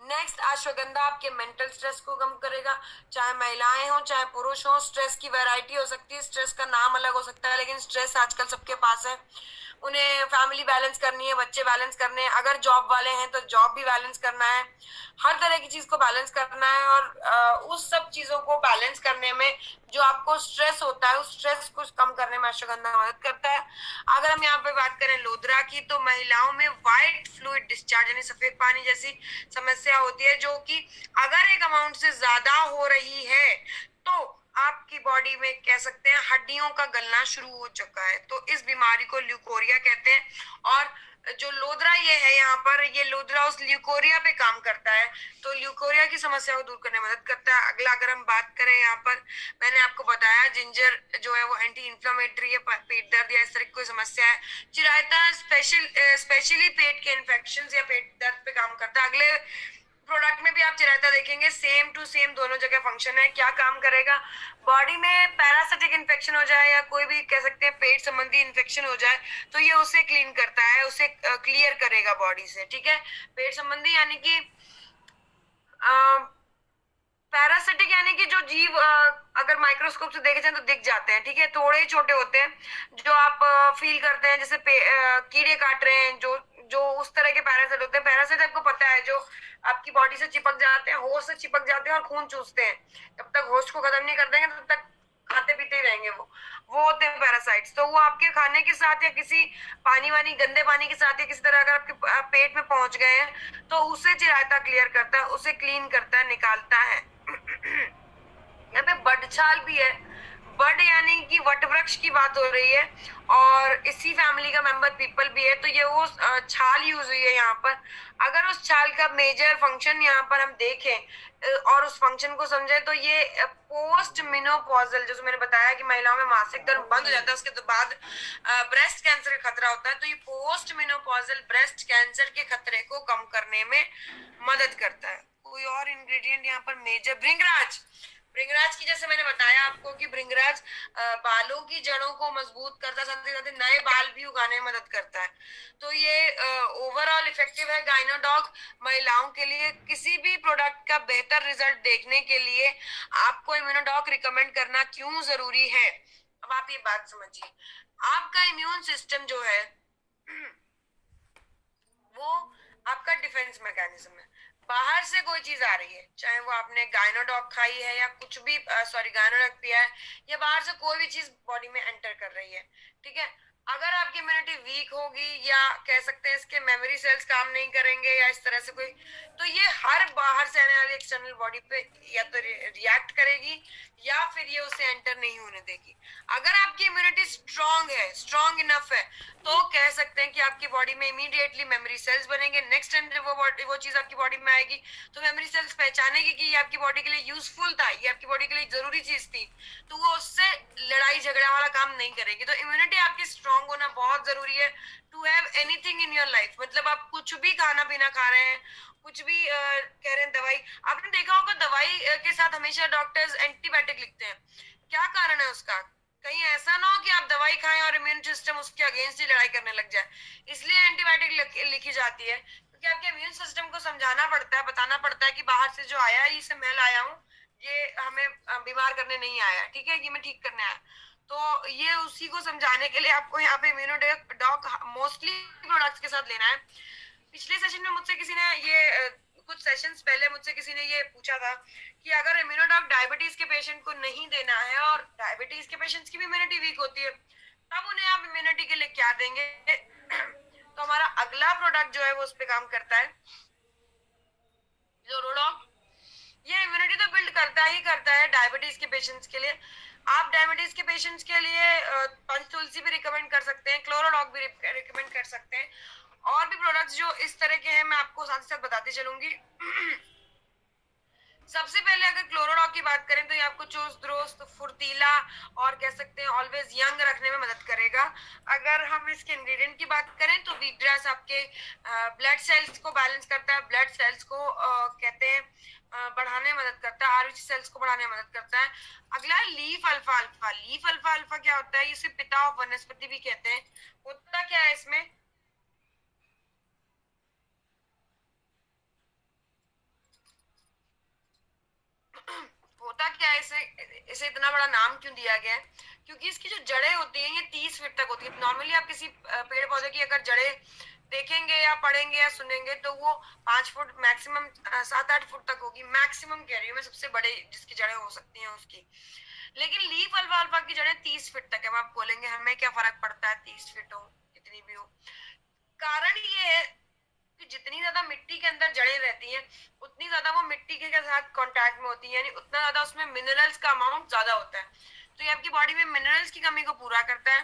Next, ashwagandha आपके mental stress को कम करेगा। चाहे महिलाएं हो चाहे पुरुष हो, स्ट्रेस की वैरायटी हो सकती है, स्ट्रेस का नाम अलग हो सकता है, लेकिन स्ट्रेस आजकल सबके पास है। उन्हें फैमिली बैलेंस करनी है, बच्चे बैलेंस करने हैं, अगर जॉब वाले हैं तो जॉब भी बैलेंस करना है, हर तरह की चीज को बैलेंस करना है। और उस सब चीजों को बैलेंस करने में जो आपको स्ट्रेस होता है, उस स्ट्रेस को कम करने में अश्वगंधा मदद करता है। अगर हम यहाँ पे बात करें लोदरा की, तो महिलाओं में व्हाइट फ्लूइड डिस्चार्ज यानी सफेद पानी जैसी समस्या होती है, जो कि अगर एक अमाउंट से ज्यादा हो रही है तो आपकी बॉडी में कह सकते हैं हड्डियों का गलना शुरू हो चुका है, तो इस बीमारी को ल्यूकोरिया कहते हैं। और जो लोदरा ये है यहाँ पर, ये लोदरा उस ल्यूकोरिया पे काम करता है, तो ल्यूकोरिया की समस्या को दूर करने में मदद करता है। अगला अगर हम बात करें यहाँ पर, मैंने आपको बताया जिंजर जो है वो एंटी इंफ्लेमेटरी है, पेट दर्द या इस तरह की कोई समस्या है। चिरायता स्पेशली पेट के इन्फेक्शन या पेट दर्द पे काम करता है। अगले प्रोडक्ट में भी आप चिरायता देखेंगे, सेम टू सेम दोनों जगह फंक्शन है। क्या काम करेगा? बॉडी में पैरासिटिक इन्फेक्शन हो जाए या कोई भी कह सकते हैं पेट संबंधी इन्फेक्शन हो जाए, तो ये उसे क्लीन करता है, उसे क्लियर करेगा बॉडी से। ठीक है, पेट संबंधी यानी कि पैरासिटिक यानी कि जो जीव अगर माइक्रोस्कोप से देखे जाए तो दिख जाते हैं। ठीक है, थोड़े ही छोटे होते हैं, जो आप फील करते हैं जैसे कीड़े काट रहे हैं, जो जो उस तरह के पैरासाइट होते हैं। पैरासाइट आपको पता है, जो आपकी बॉडी से चिपक जाते हैं, होस्ट से चिपक जाते हैं और खून चूसते हैं। जब तक होस्ट को खत्म नहीं कर देंगे तब तक खाते पीते ही रहेंगे। वो होते हैं पैरासाइट्स। तो वो आपके खाने के साथ या किसी पानी वानी गंदे पानी के साथ या किसी तरह अगर आपके पेट में पहुंच गए हैं तो उसे चिरायता क्लियर करता है, उसे क्लीन करता है, निकालता है। यहाँ पे बडछाल भी है। बड यानी कि वट वृक्ष की बात हो रही है, और इसी फैमिली का मेंबर पीपल भी है। तो ये वो छाल यूज हुई है यहाँ पर। अगर उस छाल का मेजर फंक्शन यहाँ पर हम देखें और उस फंक्शन को समझे, तो ये पोस्ट मिनोपॉजल, जैसे मैंने बताया कि महिलाओं में मासिक धर्म बंद हो जाता है, उसके बाद ब्रेस्ट कैंसर का खतरा होता है, तो ये पोस्ट मिनोपॉजल ब्रेस्ट कैंसर के खतरे को कम करने में मदद करता है। कोई और इंग्रेडिएंट यहाँ पर मेजर, भृंगराज। भृंगराज की जैसे मैंने बताया आपको कि भृंगराज बालों की जड़ों को मजबूत करता है, साथ ही साथ नए बाल भी उगाने में मदद करता है। तो ये ओवरऑल इफेक्टिव है गाइनोडॉग। महिलाओं के लिए किसी भी प्रोडक्ट का बेहतर रिजल्ट देखने के लिए आपको इम्यूनोडॉग रिकमेंड करना क्यों जरूरी है। अब आप ये बात समझिए, आपका इम्यून सिस्टम जो है वो आपका डिफेंस मैकेनिज्म है। बाहर से कोई चीज आ रही है, चाहे वो आपने गायनोडॉग खाई है या कुछ भी सॉरी गायनोडॉग पिया है, या बाहर से कोई भी चीज बॉडी में एंटर कर रही है। ठीक है, अगर आपकी इम्यूनिटी वीक होगी या कह सकते हैं इसके मेमोरी सेल्स काम नहीं करेंगे या इस तरह से कोई, तो ये हर बाहर से आने वाली एक्सटर्नल बॉडी पे या तो रिएक्ट करेगी या फिर ये उसे एंटर नहीं होने देगी। अगर आपकी इम्यूनिटी स्ट्रांग है, स्ट्रांग इनफ है, तो कह सकते हैं कि आपकी बॉडी में इमीडिएटली मेमोरी सेल्स बनेंगे। नेक्स्ट टाइम जब वो चीज आपकी बॉडी में आएगी तो मेमोरी सेल्स पहचानेगी कि ये आपकी बॉडी के लिए यूजफुल था, ये आपकी बॉडी के लिए जरूरी चीज थी, तो वो उससे लड़ाई झगड़ा वाला काम नहीं करेगी। तो इम्यूनिटी आपकी स्ट्रांग होना बहुत जरूरी है to have anything in your life. मतलब आप कुछ भी खाना पीना खा रहे हैं, कुछ भी कह रहे हैं, दवाई, आपने देखा होगा दवाई के साथ हमेशा डॉक्टर्स एंटीबायोटिक लिखते हैं। क्या कारण है उसका? कहीं ऐसा ना हो कि आप दवाई खाएं और इम्यून सिस्टम उसके अगेंस्ट ही लड़ाई करने लग जाए, इसलिए एंटीबायोटिक लिखी जाती है। क्योंकि आपके इम्यून सिस्टम को समझाना पड़ता है, बताना पड़ता है कि बाहर से जो आया है, इसे मैं लाया हूँ, ये हमें बीमार करने नहीं आया। ठीक है, ये मैं ठीक करने आया। तो ये उसी को समझाने के लिए आपको यहाँ पे इम्यूनोडॉग मोस्टली प्रोडक्ट्स के साथ लेना है। पिछले सेशन में मुझसे किसी ने ये कुछ सेशंस पहले मुझसे किसी ने ये पूछा था कि अगर इम्यूनोडॉग डायबिटीज के पेशेंट को नहीं देना है और डायबिटीज के पेशेंट्स की भी इम्यूनिटी वीक होती है, तब उन्हें आप इम्यूनिटी के लिए क्या देंगे? तो हमारा अगला प्रोडक्ट जो है वो उस पर काम करता है, जोरोडॉग। ये इम्यूनिटी तो बिल्ड करता ही करता है डायबिटीज के पेशेंट्स के लिए। आप डायबिटीज के पेशेंट्स के लिए पंचतुलसी भी रिकमेंड कर सकते हैं, क्लोरोडॉग भी रिकमेंड कर सकते हैं। और भी प्रोडक्ट्स जो इस तरह के हैं मैं आपको साथ ही साथ बताती चलूंगी। सबसे पहले अगर क्लोरोडॉग की बात करें तो ये आपको चुस्त दुरुस्त फुर्तीला और कह सकते हैं ऑलवेज यंग रखने में मदद करेगा। अगर हम इसके इंग्रेडिएंट की बात करें तो वीट ग्रास आपके ब्लड सेल्स को बैलेंस करता है, ब्लड सेल्स को कहते हैं बढ़ाने में मदद करता है, आरबीसी सेल्स को बढ़ाने में मदद करता है। अगला है leaf alpha alpha. Leaf alpha alpha क्या होता है? इसे पिता ऑफ वनस्पति भी कहते हैं। होता क्या है इसमें? इसे इसे इतना बड़ा नाम क्यों दिया गया है, क्योंकि इसकी जो जड़ें होती हैं ये 30 फीट तक होती है। नॉर्मली आप किसी पेड़ पौधे की अगर जड़ें देखेंगे या पढ़ेंगे या सुनेंगे तो वो 5 फुट मैक्सिमम 7-8 फुट तक होगी, मैक्सिमम कह रही हूँ मैं, सबसे बड़े जिसकी जड़ें हो सकती हैं उसकी। लेकिन लीफ अल्फाल्फा की जड़ें 30 फीट तक है। आप बोलेंगे हमें क्या फर्क पड़ता है 30 फीट हो कितनी भी हो। कारण ये है कि जितनी ज्यादा मिट्टी के अंदर जड़ें रहती हैं उतनी ज्यादा वो मिट्टी के साथ कांटेक्ट में होती है, यानी उतना ज्यादा उसमें मिनरल्स का अमाउंट ज्यादा होता है। तो ये आपकी बॉडी में मिनरल्स की कमी को पूरा करता है।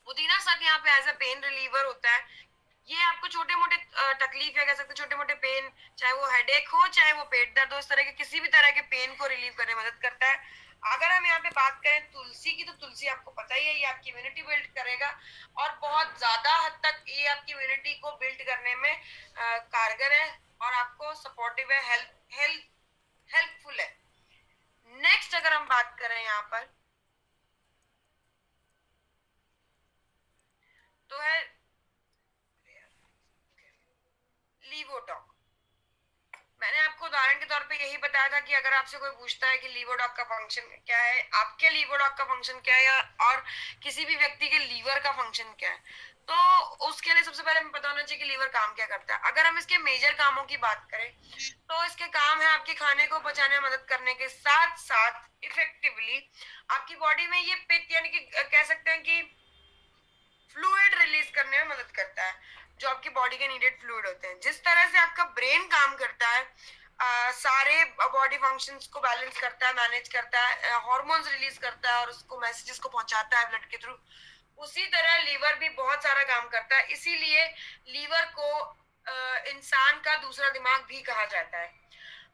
पुदीना साग यहाँ पे एज ए पेन रिलीवर होता है। ये आपको छोटे मोटे तकलीफ या कह सकते छोटे मोटे पेन, चाहे वो हेडेक हो चाहे वो पेट दर्द हो, इस तरह के किसी भी तरह के पेन को रिलीव करने में मदद करता है। अगर हम यहाँ पे बात करें तुलसी की, तो तुलसी आपको पता ही है ये आपकी इम्यूनिटी बिल्ड करेगा और बहुत ज्यादा हद तक ये आपकी इम्यूनिटी को बिल्ड करने में कारगर है और आपको सपोर्टिव है, हेल्पफुल है। नेक्स्ट अगर हम बात करें यहाँ पर तो है लीवोडॉक। मैंने आपको उदाहरण के तौर पे यही बताया था कि अगर आपसे कोई पूछता है कि लीवोडॉक का फंक्शन क्या है, आपके लीवोडॉक का फंक्शन क्या है, या और किसी भी व्यक्ति के लीवर का फंक्शन क्या है, तो उसके लिए सबसे पहले हमें पता होना चाहिए कि लीवर काम क्या करता है। अगर हम इसके मेजर कामों की बात करें तो इसके काम है आपके खाने को पचाने में मदद करने के साथ साथ इफेक्टिवली आपकी बॉडी में ये पित्त यानी कि कह सकते हैं कि फ्लूइड रिलीज करने में मदद करता है, जो आपकी बॉडी के नीडेड फ्लूइड होते हैं। जिस तरह से आपका ब्रेन काम करता है, सारे बॉडी फंक्शंस को बैलेंस करता है, मैनेज करता है, हार्मोन्स रिलीज करता है और उसको मैसेजेस को पहुंचाता है ब्लड के थ्रू, उसी तरह लीवर भी बहुत सारा काम करता है। इसीलिए लीवर को इंसान का दूसरा दिमाग भी कहा जाता है।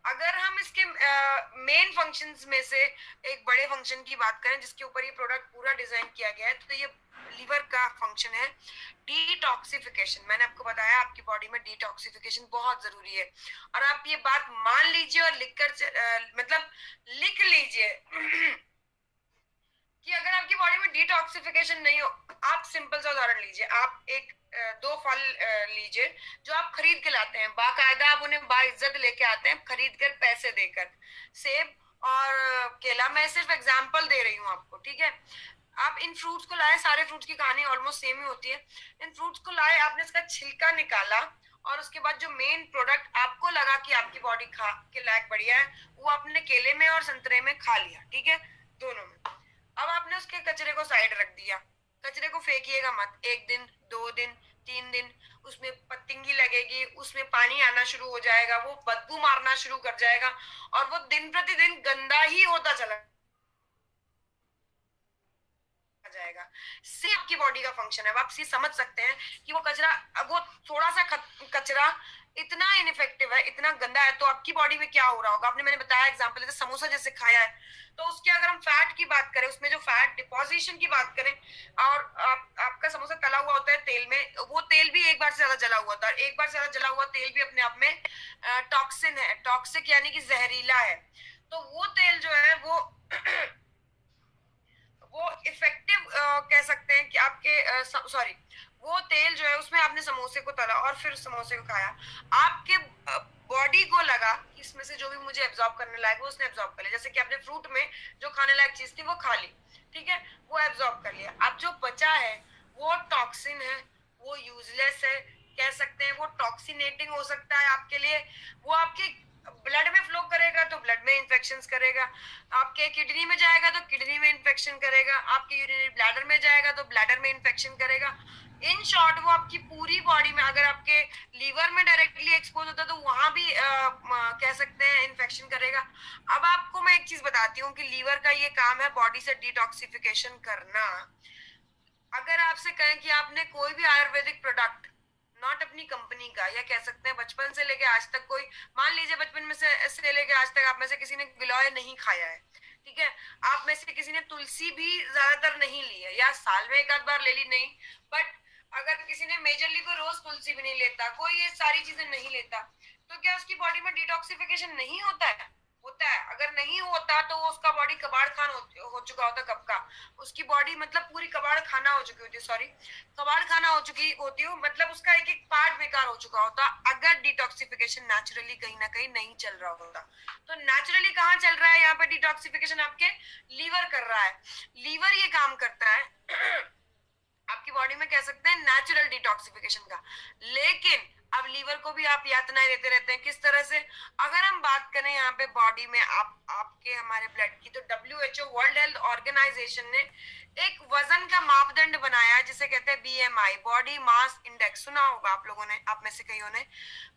अगर हम इसके मेन फंक्शंस में से एक बड़े फंक्शन की बात करें जिसके ऊपर ये प्रोडक्ट पूरा डिजाइन किया गया है, तो ये लीवर का फंक्शन है डिटॉक्सिफिकेशन। मैंने आपको बताया आपकी बॉडी में डिटॉक्सिफिकेशन बहुत जरूरी है, और आप ये बात मान लीजिए और मतलब लिख लीजिए कि अगर आपकी बॉडी में डिटॉक्सिफिकेशन नहीं हो, आप सिंपल सा उदाहरण लीजिए, आप एक दो फल लीजिए जो आप खरीद के लाते हैं, बाकायदा आप उन्हें बाइज्जत लेके आते हैं खरीद कर पैसे देकर। सेब और केला, मैं सिर्फ एग्जांपल दे रही हूँ आपको, ठीक है। आप इन फ्रूट्स को लाए, सारे फ्रूट्स की कहानी ऑलमोस्ट सेम ही होती है। इन फ्रूट्स को लाए, आपने इसका छिलका निकाला और उसके बाद जो मेन प्रोडक्ट आपको लगा कि आपकी बॉडी खा के लायक बढ़िया है, वो आपने केले में और संतरे में खा लिया, ठीक है, दोनों में। अब आपने उसके कचरे को साइड रख दिया। कचरे को फेंकिएगा मत, 1 दिन 2 दिन 3 दिन उसमें पतंगी लगेगी, उसमें पानी आना शुरू हो जाएगा, वो बदबू मारना शुरू कर जाएगा और वो दिन प्रतिदिन गंदा ही होता चला जाएगा। से आपकी बॉडी का फंक्शन है। आप समझ सकते हैं कि वो थोड़ा सा कचरा इतना इनफेक्टिव है, इतना गंदा है, तो आपकी बॉडी में क्या हो रहा होगा। मैंने बताया एग्जांपल, जैसे समोसा जैसे खाया है, तो उसके अगर हम फैट की बात करें, उसमें जो फैट डिपोजिशन की बात करें, और आपका समोसा तला हुआ होता है तेल में, वो तेल भी एक बार से ज्यादा जला हुआ था, और एक बार से ज्यादा जला हुआ तेल भी अपने आप में टॉक्सिन है, टॉक्सिक यानी कि जहरीला है। तो वो तेल जो है वो इफेक्टिव कह सकते हैं कि आपके सॉरी, वो तेल जो है उसमें आपने समोसे को तला और फिर समोसे को खाया, आपके बॉडी को लगा कि इसमें से जो भी मुझे एब्जॉर्ब करने लायक वो उसने एब्जॉर्ब कर लिया। जैसे कि आपने फ्रूट में जो खाने लायक चीज थी वो खा ली, ठीक है, वो एब्जॉर्ब कर लिया। अब जो बचा है वो टॉक्सिन है, वो यूजलेस है, कह सकते हैं वो टॉक्सिनेटिंग हो सकता है आपके लिए। वो आपके ब्लड में फ्लो करेगा तो ब्लड में इंफेक्शंस करेगा, आपके किडनी में जाएगा तो किडनी में इंफेक्शन करेगा, आपके यूरिनरी ब्लैडर में जाएगा तो ब्लैडर में इंफेक्शन करेगा। इन शॉर्ट वो आपकी पूरी बॉडी में, अगर आपके लीवर में डायरेक्टली एक्सपोज होता है तो वहां भी कह सकते हैं इंफेक्शन करेगा। अब आपको मैं एक चीज बताती हूँ कि लीवर का ये काम है बॉडी से डिटॉक्सिफिकेशन करना। अगर आपसे कहें कि आपने कोई भी आयुर्वेदिक प्रोडक्ट, नॉट अपनी कंपनी का, या कह सकते हैं बचपन से लेके आज तक कोई, मान लीजिए बचपन में से लेके आज तक आप में से किसी ने गिलोय नहीं खाया है, ठीक है, आप में से किसी ने तुलसी भी ज्यादातर नहीं ली है, या साल में एक आध बार ले ली, नहीं, बट अगर किसी ने मेजरली कोई रोज तुलसी भी नहीं लेता, कोई ये सारी चीजें नहीं लेता, तो क्या उसकी बॉडी में डिटॉक्सिफिकेशन नहीं होता है? होता है, अगर नहीं होता तो वो उसका बॉडी कबाड़ खान हो चुका होता कब का, उसकी बॉडी मतलब पूरी कबाड़ खाना हो चुकी होती है, सॉरी कबाड़ खाना हो चुकी होती हो, मतलब उसका एक एक पार्ट बेकार हो चुका होता अगर डिटॉक्सिफिकेशन नेचुरली कहीं ना कहीं नहीं चल रहा होता। तो नेचुरली कहाँ चल रहा है यहाँ पे डिटॉक्सिफिकेशन? आपके लीवर कर रहा है, लीवर ये काम करता है आपकी बॉडी में, कह सकते हैं नेचुरल डिटॉक्सिफिकेशन का। लेकिन अब लीवर को भी आप यातनाएं देते रहते हैं, किस तरह से? अगर हम बात करें यहाँ पे बॉडी में आपके हमारे ब्लड की, तो WHO वर्ल्ड हेल्थ ऑर्गेनाइजेशन ने एक वजन का मापदंड बनाया है जिसे कहते हैं BMI, बॉडी मास इंडेक्स। सुना होगा आप लोगों ने, आप में से कईयों ने।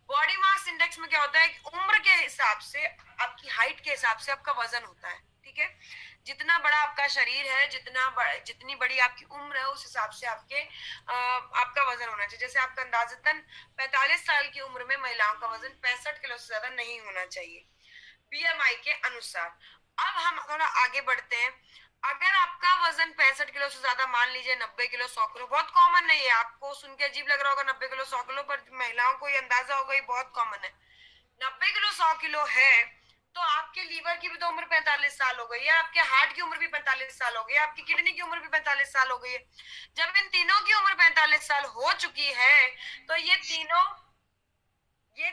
बॉडी मास इंडेक्स में क्या होता है? उम्र के हिसाब से, आपकी हाइट के हिसाब से आपका वजन होता है, ठीक है? जितना बड़ा आपका शरीर है, जितनी बड़ी आपकी उम्र है, उस हिसाब से आपका वजन होना चाहिए। जैसे आपका अंदाजतन 45 साल की उम्र में महिलाओं का वजन 65 किलो से ज्यादा नहीं होना चाहिए BMI के अनुसार। अब हम थोड़ा आगे बढ़ते हैं। अगर आपका वजन 65 किलो से ज्यादा, मान लीजिए 90 किलो 100 किलो, बहुत कॉमन है ये, आपको सुन के अजीब लग रहा होगा 90 किलो 100 किलो, पर महिलाओं को ये अंदाजा होगा, ये बहुत कॉमन है। 90 किलो 100 किलो है तो आपके लीवर की भी तो उम्र 45 साल हो गई है, आपके हार्ट की उम्र भी 45 साल हो गई है, आपकी किडनी की उम्र भी 45 साल हो गई है। जब इन तीनों की उम्र 45 साल हो चुकी है तो ये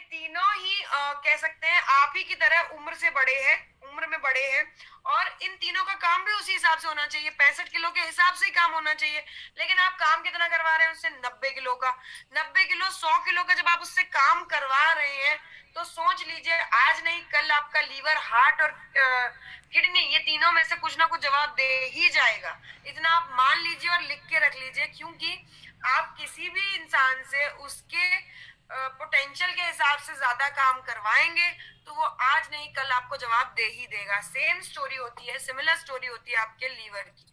तीनों ही कह सकते हैं आप ही की तरह उम्र से बड़े हैं, उम्र में बड़े हैं, और इन तीनों का काम भी उसी हिसाब से होना चाहिए, 65 किलो के हिसाब से ही काम होना चाहिए। लेकिन आप काम कितना करवा रहे हैं उससे? 90 किलो का। 90 किलो 100 किलो का जब आप उससे काम करवा रहे हैं तो सोच लीजिए आज नहीं कल आपका लीवर, हार्ट और किडनी, ये तीनों में से कुछ ना कुछ जवाब दे ही जाएगा। इतना आप मान लीजिए और लिख के रख लीजिए, क्योंकि आप किसी भी इंसान से उसके पोटेंशियल के हिसाब से ज्यादा काम करवाएंगे तो वो आज नहीं कल आपको जवाब दे ही देगा। सेम स्टोरी होती है, सिमिलर स्टोरी होती है आपके लीवर की।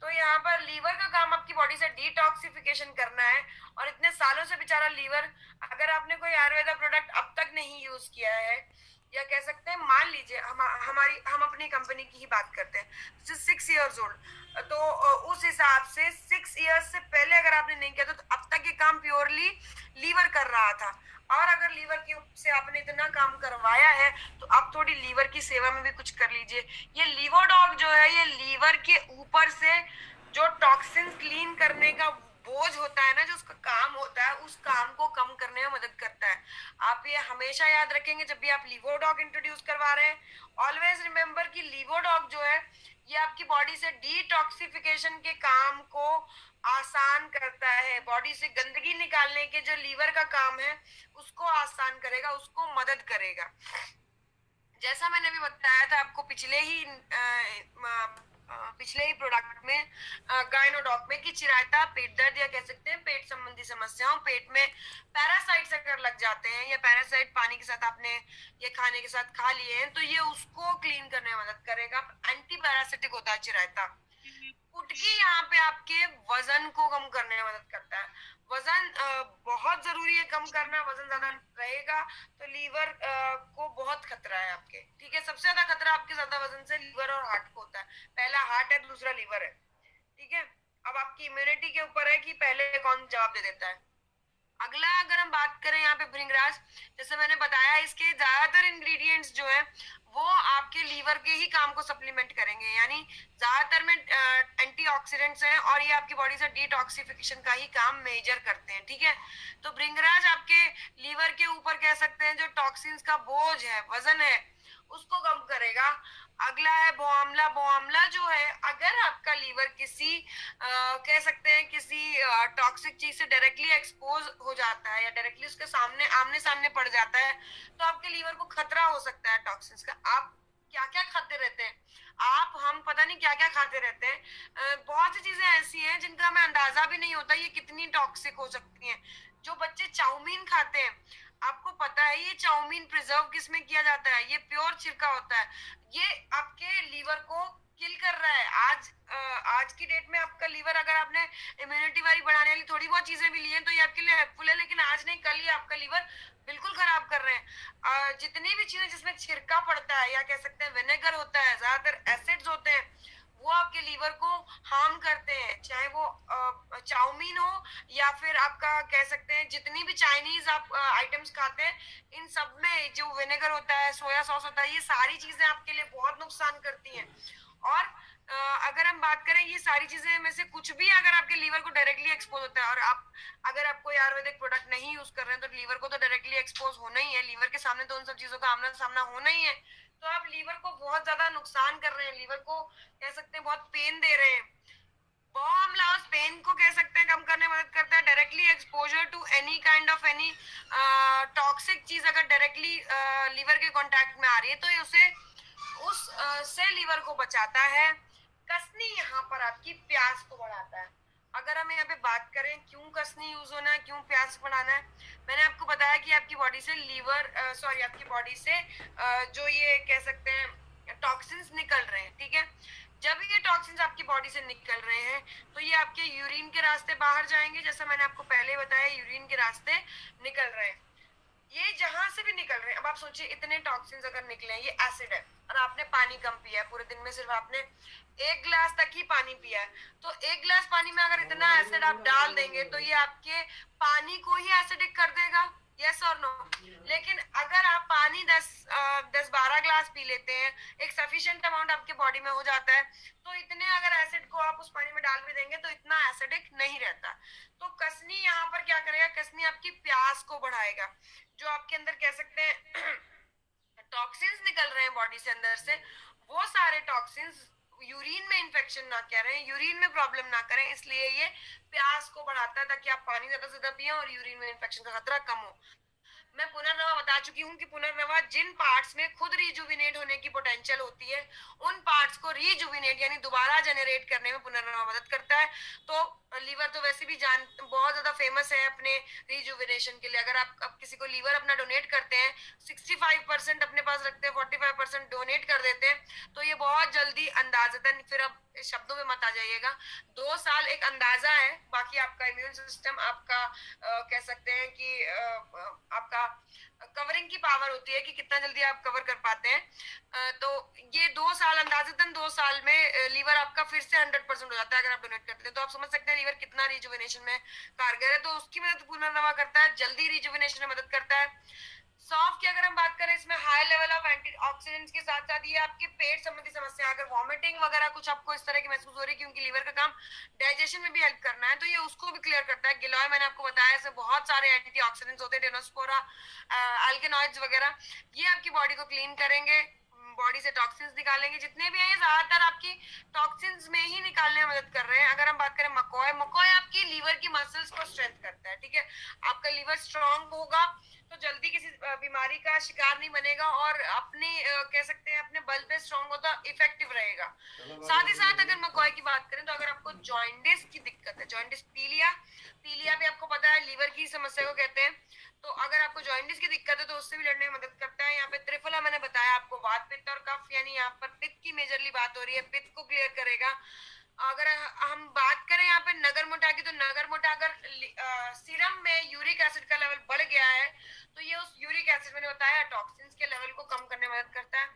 तो यहाँ पर लीवर का काम आपकी बॉडी से डिटॉक्सिफिकेशन करना है, और इतने सालों से बेचारा लीवर, अगर आपने कोई आयुर्वेदा प्रोडक्ट अब तक नहीं यूज किया है, या कह सकते हैं मान लीजिए हम अपनी कंपनी की ही बात करते हैं, 6 इयर्स ओल्ड, तो उस हिसाब से 6 इयर्स से पहले अगर आपने नहीं किया तो अब तक ये काम प्योरली लीवर कर रहा था, और अगर लीवर की से आपने इतना काम करवाया है तो आप थोड़ी लीवर की सेवा में भी कुछ कर लीजिए। ये लीवरडॉग जो है, ये लीवर के ऊपर से जो टॉक्सिन क्लीन करने का बोझ होता है ना, जो उसका काम होता है, उस काम को कम करने में मदद करता है। आप ये हमेशा याद रखेंगे जब भी आप लीवरडॉग इंट्रोड्यूस करवा रहे हैं। ऑलवेज रिमेम्बर कि लीवरडॉग जो है ये आपकी बॉडी से डिटॉक्सिफिकेशन के काम को आसान करता है, बॉडी से गंदगी निकालने के जो लीवर का काम है उसको आसान करेगा, उसको मदद करेगा। जैसा मैंने भी बताया था आपको पिछले ही प्रोडक्ट में, गायनोडॉक में, कि चिरायता पेट दर्द या कह सकते हैं पेट संबंधी समस्याओं, पेट में पैरासाइट्स अगर लग जाते हैं या पैरासाइट पानी के साथ आपने ये खाने के साथ खा लिए हैं तो ये उसको क्लीन करने में मदद करेगा। एंटी पैरासिटिक होता है चिरायता। कुटकी यहाँ पे आपके वजन को कम करने में मदद करता है। वजन बहुत जरूरी है कम करना, वजन ज्यादा रहेगा तो लीवर को बहुत खतरा है आपके, ठीक है? सबसे ज्यादा खतरा आपके ज्यादा वजन से लीवर और हार्ट को होता है। पहला हार्ट है, दूसरा लीवर है, ठीक है? अब आपकी इम्यूनिटी के ऊपर है कि पहले कौन जवाब दे देता है। अगला अगर हम बात करें यहाँ पे भृंगराज, जैसे मैंने बताया इसके ज्यादातर इंग्रेडिएंट्स जो है वो आपके लीवर के ही काम को सप्लीमेंट करेंगे, यानी ज्यादातर में एंटीऑक्सीडेंट्स हैं और ये आपकी बॉडी से डिटॉक्सिफिकेशन का ही काम मेजर करते हैं, ठीक है? तो भृंगराज आपके लीवर के ऊपर कह सकते हैं जो टॉक्सिन्स का बोझ है, वजन है, उसको कम करेगा। अगला है बोआमला। बोआमला जो है अगर आपका लीवर किसी कह सकते हैं किसी टॉक्सिक चीज से डायरेक्टली एक्सपोज हो जाता है या डायरेक्टली उसके सामने आमने सामने पड़ जाता है तो आपके लीवर को खतरा हो सकता है टॉक्सिन्स का। आप क्या क्या खाते रहते हैं? हम पता नहीं क्या क्या खाते रहते हैं। बहुत सी चीजें ऐसी हैं जिनका हमें अंदाजा भी नहीं होता ये कितनी टॉक्सिक हो सकती हैं। जो बच्चे चाउमीन खाते हैं, आपको पता है ये चाउमीन प्रिजर्व किसमें किया जाता है? ये प्योर छिलका होता है। ये आपके लीवर को किल कर रहा है। आज की डेट में आपका लीवर, अगर आपने इम्यूनिटी वाली बढ़ाने वाली थोड़ी बहुत चीजें भी ली हैं तो ये आपके लिए हेल्पफुल है, लेकिन आज नहीं कल ही आपका लीवर बिल्कुल खराब कर रहे हैं। जितनी भी चीजें जिसमें छिड़का पड़ता है या कह सकते हैं विनेगर होता है, ज्यादातर एसिड्स होते हैं, वो आपके लीवर को हार्म करते हैं, चाहे वो चाउमीन हो या फिर आपका कह सकते हैं जितनी भी चाइनीज आप आइटम्स खाते हैं, इन सब में जो विनेगर होता है, सोया सॉस होता है, ये सारी चीजें आपके लिए बहुत नुकसान करती हैं। और अगर हम बात करें ये सारी चीजें में से कुछ भी अगर आपके लीवर को डायरेक्टली एक्सपोज होता है, और आप अगर आप कोई आयुर्वेदिक प्रोडक्ट नहीं यूज कर रहे हैं, तो लीवर को तो डायरेक्टली एक्सपोज होना ही है, लीवर के सामने तो उन सब चीजों का आमना सामना होना ही है। तो आप लीवर को बहुत ज्यादा नुकसान कर रहे हैं, लीवर को कह सकते हैं बहुत पेन दे रहे हैं। बॉम लॉस पेन को कह सकते हैं कम करने में मदद करता है। Directly exposure to any kind of any toxic चीज अगर डायरेक्टली लीवर के कांटेक्ट में आ रही है, तो उसे उस से लीवर को बचाता है। कसनी यहाँ पर आपकी प्यास को बढ़ाता है। अगर हम यहाँ पे बात करें क्यों कसनी यूज होना है, क्यों प्यास बढ़ाना है, मैंने आपको बताया कि आपकी बॉडी से लीवर सॉरी आपकी बॉडी से जो ये कह सकते हैं टॉक्सिन्स निकल रहे हैं, ठीक है। जब ये टॉक्सिन्स आपकी बॉडी से निकल रहे हैं, तो ये आपके यूरिन के रास्ते बाहर जाएंगे, जैसा मैंने आपको पहले बताया, यूरिन के रास्ते निकल रहे हैं। ये जहां से भी निकल रहे हैं, अब आप सोचिए इतने टॉक्सिन्स अगर निकले हैं, ये एसिड है, और आपने पानी कम पिया है, पूरे दिन में सिर्फ आपने 1 गिलास तक ही पानी पिया है, तो 1 गिलास पानी में अगर इतना एसिड आप डाल देंगे, तो ये आपके पानी को ही एसिडिक कर देगा, यस और नो। लेकिन अगर आप पानी 10-12 गिलास पी लेते हैं, एक सफिशिएंट अमाउंट आपके बॉडी में हो जाता है, तो इतने अगर एसिड को आप उस पानी में डाल भी देंगे, तो इतना एसिडिक नहीं रहता। तो कसनी यहाँ पर क्या करेगा, कसनी आपकी प्यास को बढ़ाएगा। जो आपके अंदर कह सकते हैं टॉक्सिन्स निकल रहे हैं बॉडी से अंदर से, वो सारे टॉक्सिन्स यूरिन में इन्फेक्शन ना करें, यूरिन में प्रॉब्लम ना करें, इसलिए ये प्यास को बढ़ाता है, ताकि आप पानी ज्यादा से ज्यादा पिए और यूरिन में इन्फेक्शन का खतरा कम हो। मैं पुनर्नवा बता चुकी हूँ कि पुनर्नवा जिन पार्ट्स में खुद रिजुविनेट होने की पोटेंशियल होती है, उन पार्ट्स को रिजुविनेट यानी दोबारा जनरेट करने में पुनर्नवा मदद करता है। तो लीवर तो वैसे भी जान बहुत ज्यादा फेमस है अपने रिजुविनेशन के लिए। अगर आप किसी को लीवर अपना डोनेट करते हैं, 65% अपने पास रखते हैं, 45% डोनेट कर देते हैं, तो ये बहुत जल्दी अंदाजतन, फिर अब शब्दों में मत आ जाइएगा, 2 साल एक अंदाजा है, बाकी आपका इम्यून सिस्टम आपका कह सकते हैं कि आपका कवरिंग की पावर होती है कि कितना जल्दी आप कवर कर पाते हैं। तो ये 2 साल अंदाजतन 2 साल में लीवर आपका फिर से 100% हो जाता है अगर आप डोनेट करते हैं। तो आप समझ सकते हैं लीवर कितना रिजुविनेशन में कारगर है। तो उसकी मदद पुनर्नवा करता है, जल्दी रिजुविनेशन में मदद करता है। सौंफ की अगर हम बात करें, इसमें हाई लेवल ऑफ एंटीऑक्सीडेंट्स के साथ साथ ये आपके पेट संबंधी समस्या, अगर वॉमिटिंग वगैरह कुछ आपको इस तरह की महसूस हो रही है, क्योंकि लीवर का काम डाइजेशन में भी हेल्प करना है, तो ये उसको भी क्लियर करता है। गिलोय मैंने आपको बताया, इसमें बहुत सारे एंटीऑक्सीडेंट्स होते हैं, डेनोस्पोरा, अल्केनॉइड्स वगैरह, ये आपकी बॉडी को क्लीन करेंगे, बॉडी से टॉक्सिन्स निकालेंगे, जितने भी हैं ये ज्यादातर आपकी टॉक्सिन्स में ही निकालने में मदद कर रहे हैं। अगर हम बात करें मकोय, मकोय आपकी लीवर की मसल्स को स्ट्रेंथ करता है, ठीक है। आपका लीवर स्ट्रांग होगा तो जल्दी किसी बीमारी का शिकार नहीं बनेगा, और अपने कह सकते हैं अपने बल पे स्ट्रांग होता, इफेक्टिव रहेगा। साथ ही साथ अगर मकोय की बात करें, तो अगर आपको जॉइंटिस की दिक्कत है, जॉइंटिस पीलिया, पीलिया भी आपको पता है लीवर की समस्या को कहते हैं, तो अगर आपको जॉइंटिस की दिक्कत है तो उससे भी लड़ने में मदद करता है। यहाँ पे त्रिफला मैंने बताया आपको, वात पित्त और कफ, यानी यहाँ पर पित्त की मेजरली बात हो रही है, पित्त को क्लियर करेगा। अगर हम बात करें यहाँ पे नगर मोटा की, तो नगर मोटा अगर सीरम में यूरिक एसिड का लेवल बढ़ गया है, तो ये उस यूरिक एसिड मैंने बताया टॉक्सिन्स के लेवल को कम करने में मदद करता है।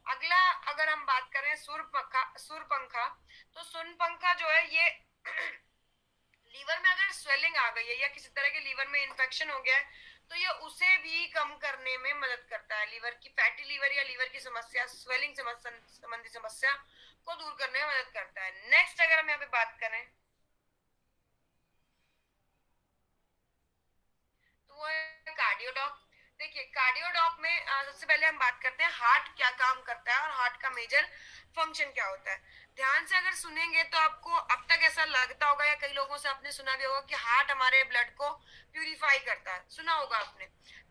अगला अगर हम बात करें सुरपंखा, तो सुरपंखा जो है ये लीवर में अगर स्वेलिंग आ गई है या किसी तरह के लीवर में इन्फेक्शन हो गया है, तो ये उसे भी कम करने में मदद करता है। लीवर की फैटी लीवर या लीवर की समस्या, स्वेलिंग संबंधी समस्या को दूर करने में मदद करता है। नेक्स्ट अगर हम यहाँ पे बात करें, तो वो है कार्डियोडॉक। देखिए कार्डियोडॉक में सबसे पहले हम बात करते हैं हार्ट क्या काम करता है और हार्ट का मेजर फंक्शन क्या होता है। ध्यान से अगर सुनेंगे तो आपको अब तक ऐसा लगता होगा, या कई लोगों से आपने सुना भी होगा कि हार्ट हमारे ब्लड को प्यूरिफाई करता है, सुना होगा आपने।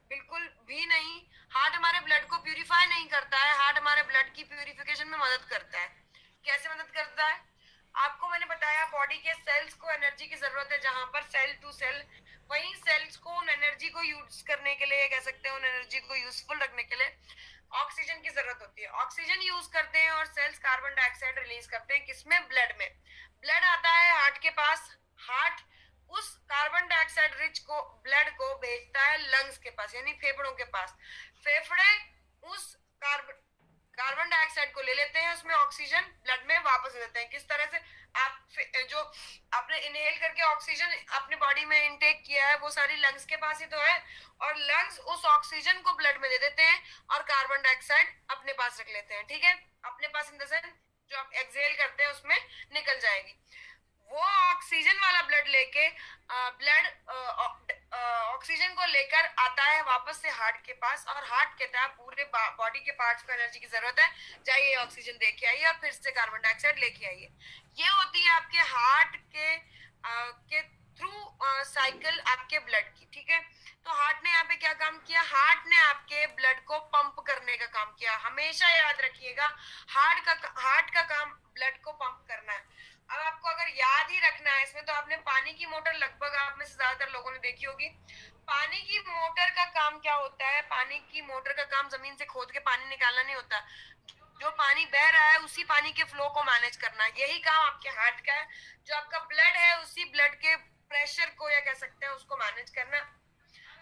बिल्कुल भी नहीं, हार्ट हमारे ब्लड को प्यूरिफाई नहीं करता है, हार्ट हमारे ब्लड की प्यूरिफिकेशन में मदद करता है। कैसे मदद करता है? आपको मैंने बताया बॉडी के सेल्स को एनर्जी की जरूरत है, जहां पर सेल टू सेल, वही सेल्स को उन एनर्जी को यूज करने के लिए, कह सकते हैं उन एनर्जी को यूजफुल रखने के लिए ऑक्सीजन की जरूरत होती है। ऑक्सीजन यूज करते हैं और सेल्स कार्बन डाइऑक्साइड रिलीज करते हैं, किसमें? ब्लड में। ब्लड आता है हार्ट के पास, हार्ट उस कार्बन डाइऑक्साइड रिच को ब्लड को भेजता है लंग्स के पास यानी फेफड़ों के पास। फेफड़े उस कार्बन डाइऑक्साइड को ले लेते हैं, उसमें ऑक्सीजन ब्लड में वापस दे देते हैं। किस तरह से? आप जो आपने इनहेल करके ऑक्सीजन अपने बॉडी में इनटेक किया है वो सारी लंग्स के पास ही तो है, और लंग्स उस ऑक्सीजन को ब्लड में दे देते हैं और कार्बन डाइऑक्साइड अपने पास रख लेते हैं। ठीक है, अपने पास इन द सेंस जो आप एक्सहेल करते हैं उसमें निकल जाएगी। वो ऑक्सीजन वाला ब्लड लेके ऑक्सीजन को लेकर आता है वापस से हार्ट के पास, और हार्ट कहता है पूरे बॉडी के पार्ट्स को एनर्जी की जरूरत है, जाइए ऑक्सीजन लेके आइए और फिर से कार्बन डाइऑक्साइड लेके आइए। ये होती है आपके हार्ट के थ्रू साइकिल आपके ब्लड की। ठीक है, तो हार्ट ने यहाँ पे क्या काम किया? हार्ट ने आपके ब्लड को पंप करने का काम किया। हमेशा याद रखिएगा, हार्ट का काम ब्लड को पंप करना है। अब आपको अगर याद ही रखना है इसमें, तो आपने पानी की मोटर लगभग आप में से ज्यादातर लोगों ने देखी होगी। पानी की मोटर का काम क्या होता है? पानी की मोटर का काम जमीन से खोद के पानी निकालना नहीं होता, जो पानी बह रहा है उसी पानी के फ्लो को मैनेज करना। यही काम आपके हार्ट का है। जो आपका ब्लड है उसी ब्लड के प्रेशर को, या कह सकते हैं उसको, मैनेज करना।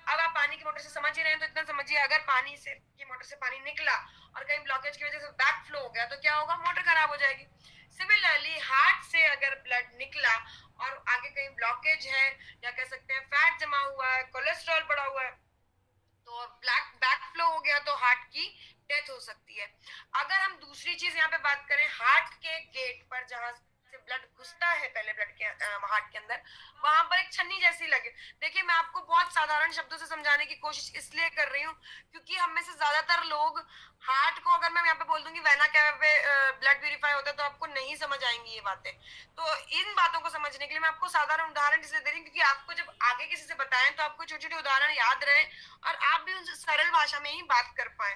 अब आप पानी की मोटर से समझ ही रहे हैं तो इतना समझिए, अगर पानी से की मोटर से पानी निकला और कहीं ब्लॉकेज की वजह से बैक फ्लो हो गया तो क्या होगा? मोटर खराब हो जाएगी। सिमिलरली हार्ट से अगर ब्लड निकला और आगे कहीं ब्लॉकेज है, या कह सकते हैं फैट जमा हुआ है, कोलेस्ट्रॉल बढ़ा हुआ है, तो बैक फ्लो हो गया तो हार्ट की डेथ हो सकती है। अगर हम दूसरी चीज यहाँ पे बात करें, हार्ट के गेट पर जहां से ब्लड घुसता है पहले ब्लड के हार्ट के अंदर, वहां पर एक छन्नी जैसी लगे। देखिए मैं आपको बहुत साधारण शब्दों से समझाने की कोशिश इसलिए कर रही हूँ क्योंकि हम में से ज्यादातर लोग हार्ट को, अगर मैं यहाँ पे बोल दूंगी वेना कैवा पे ब्लड प्यूरिफाई होता है, तो आपको नहीं समझ आएंगी ये बातें। तो इन बातों को समझने के लिए मैं आपको साधारण उदाहरण इसलिए दे रही हूँ क्योंकि आपको जब आगे किसी से बताएं तो आपको छोटे छोटे उदाहरण याद रहे और आप भी उनसे सरल भाषा में ही बात कर पाए।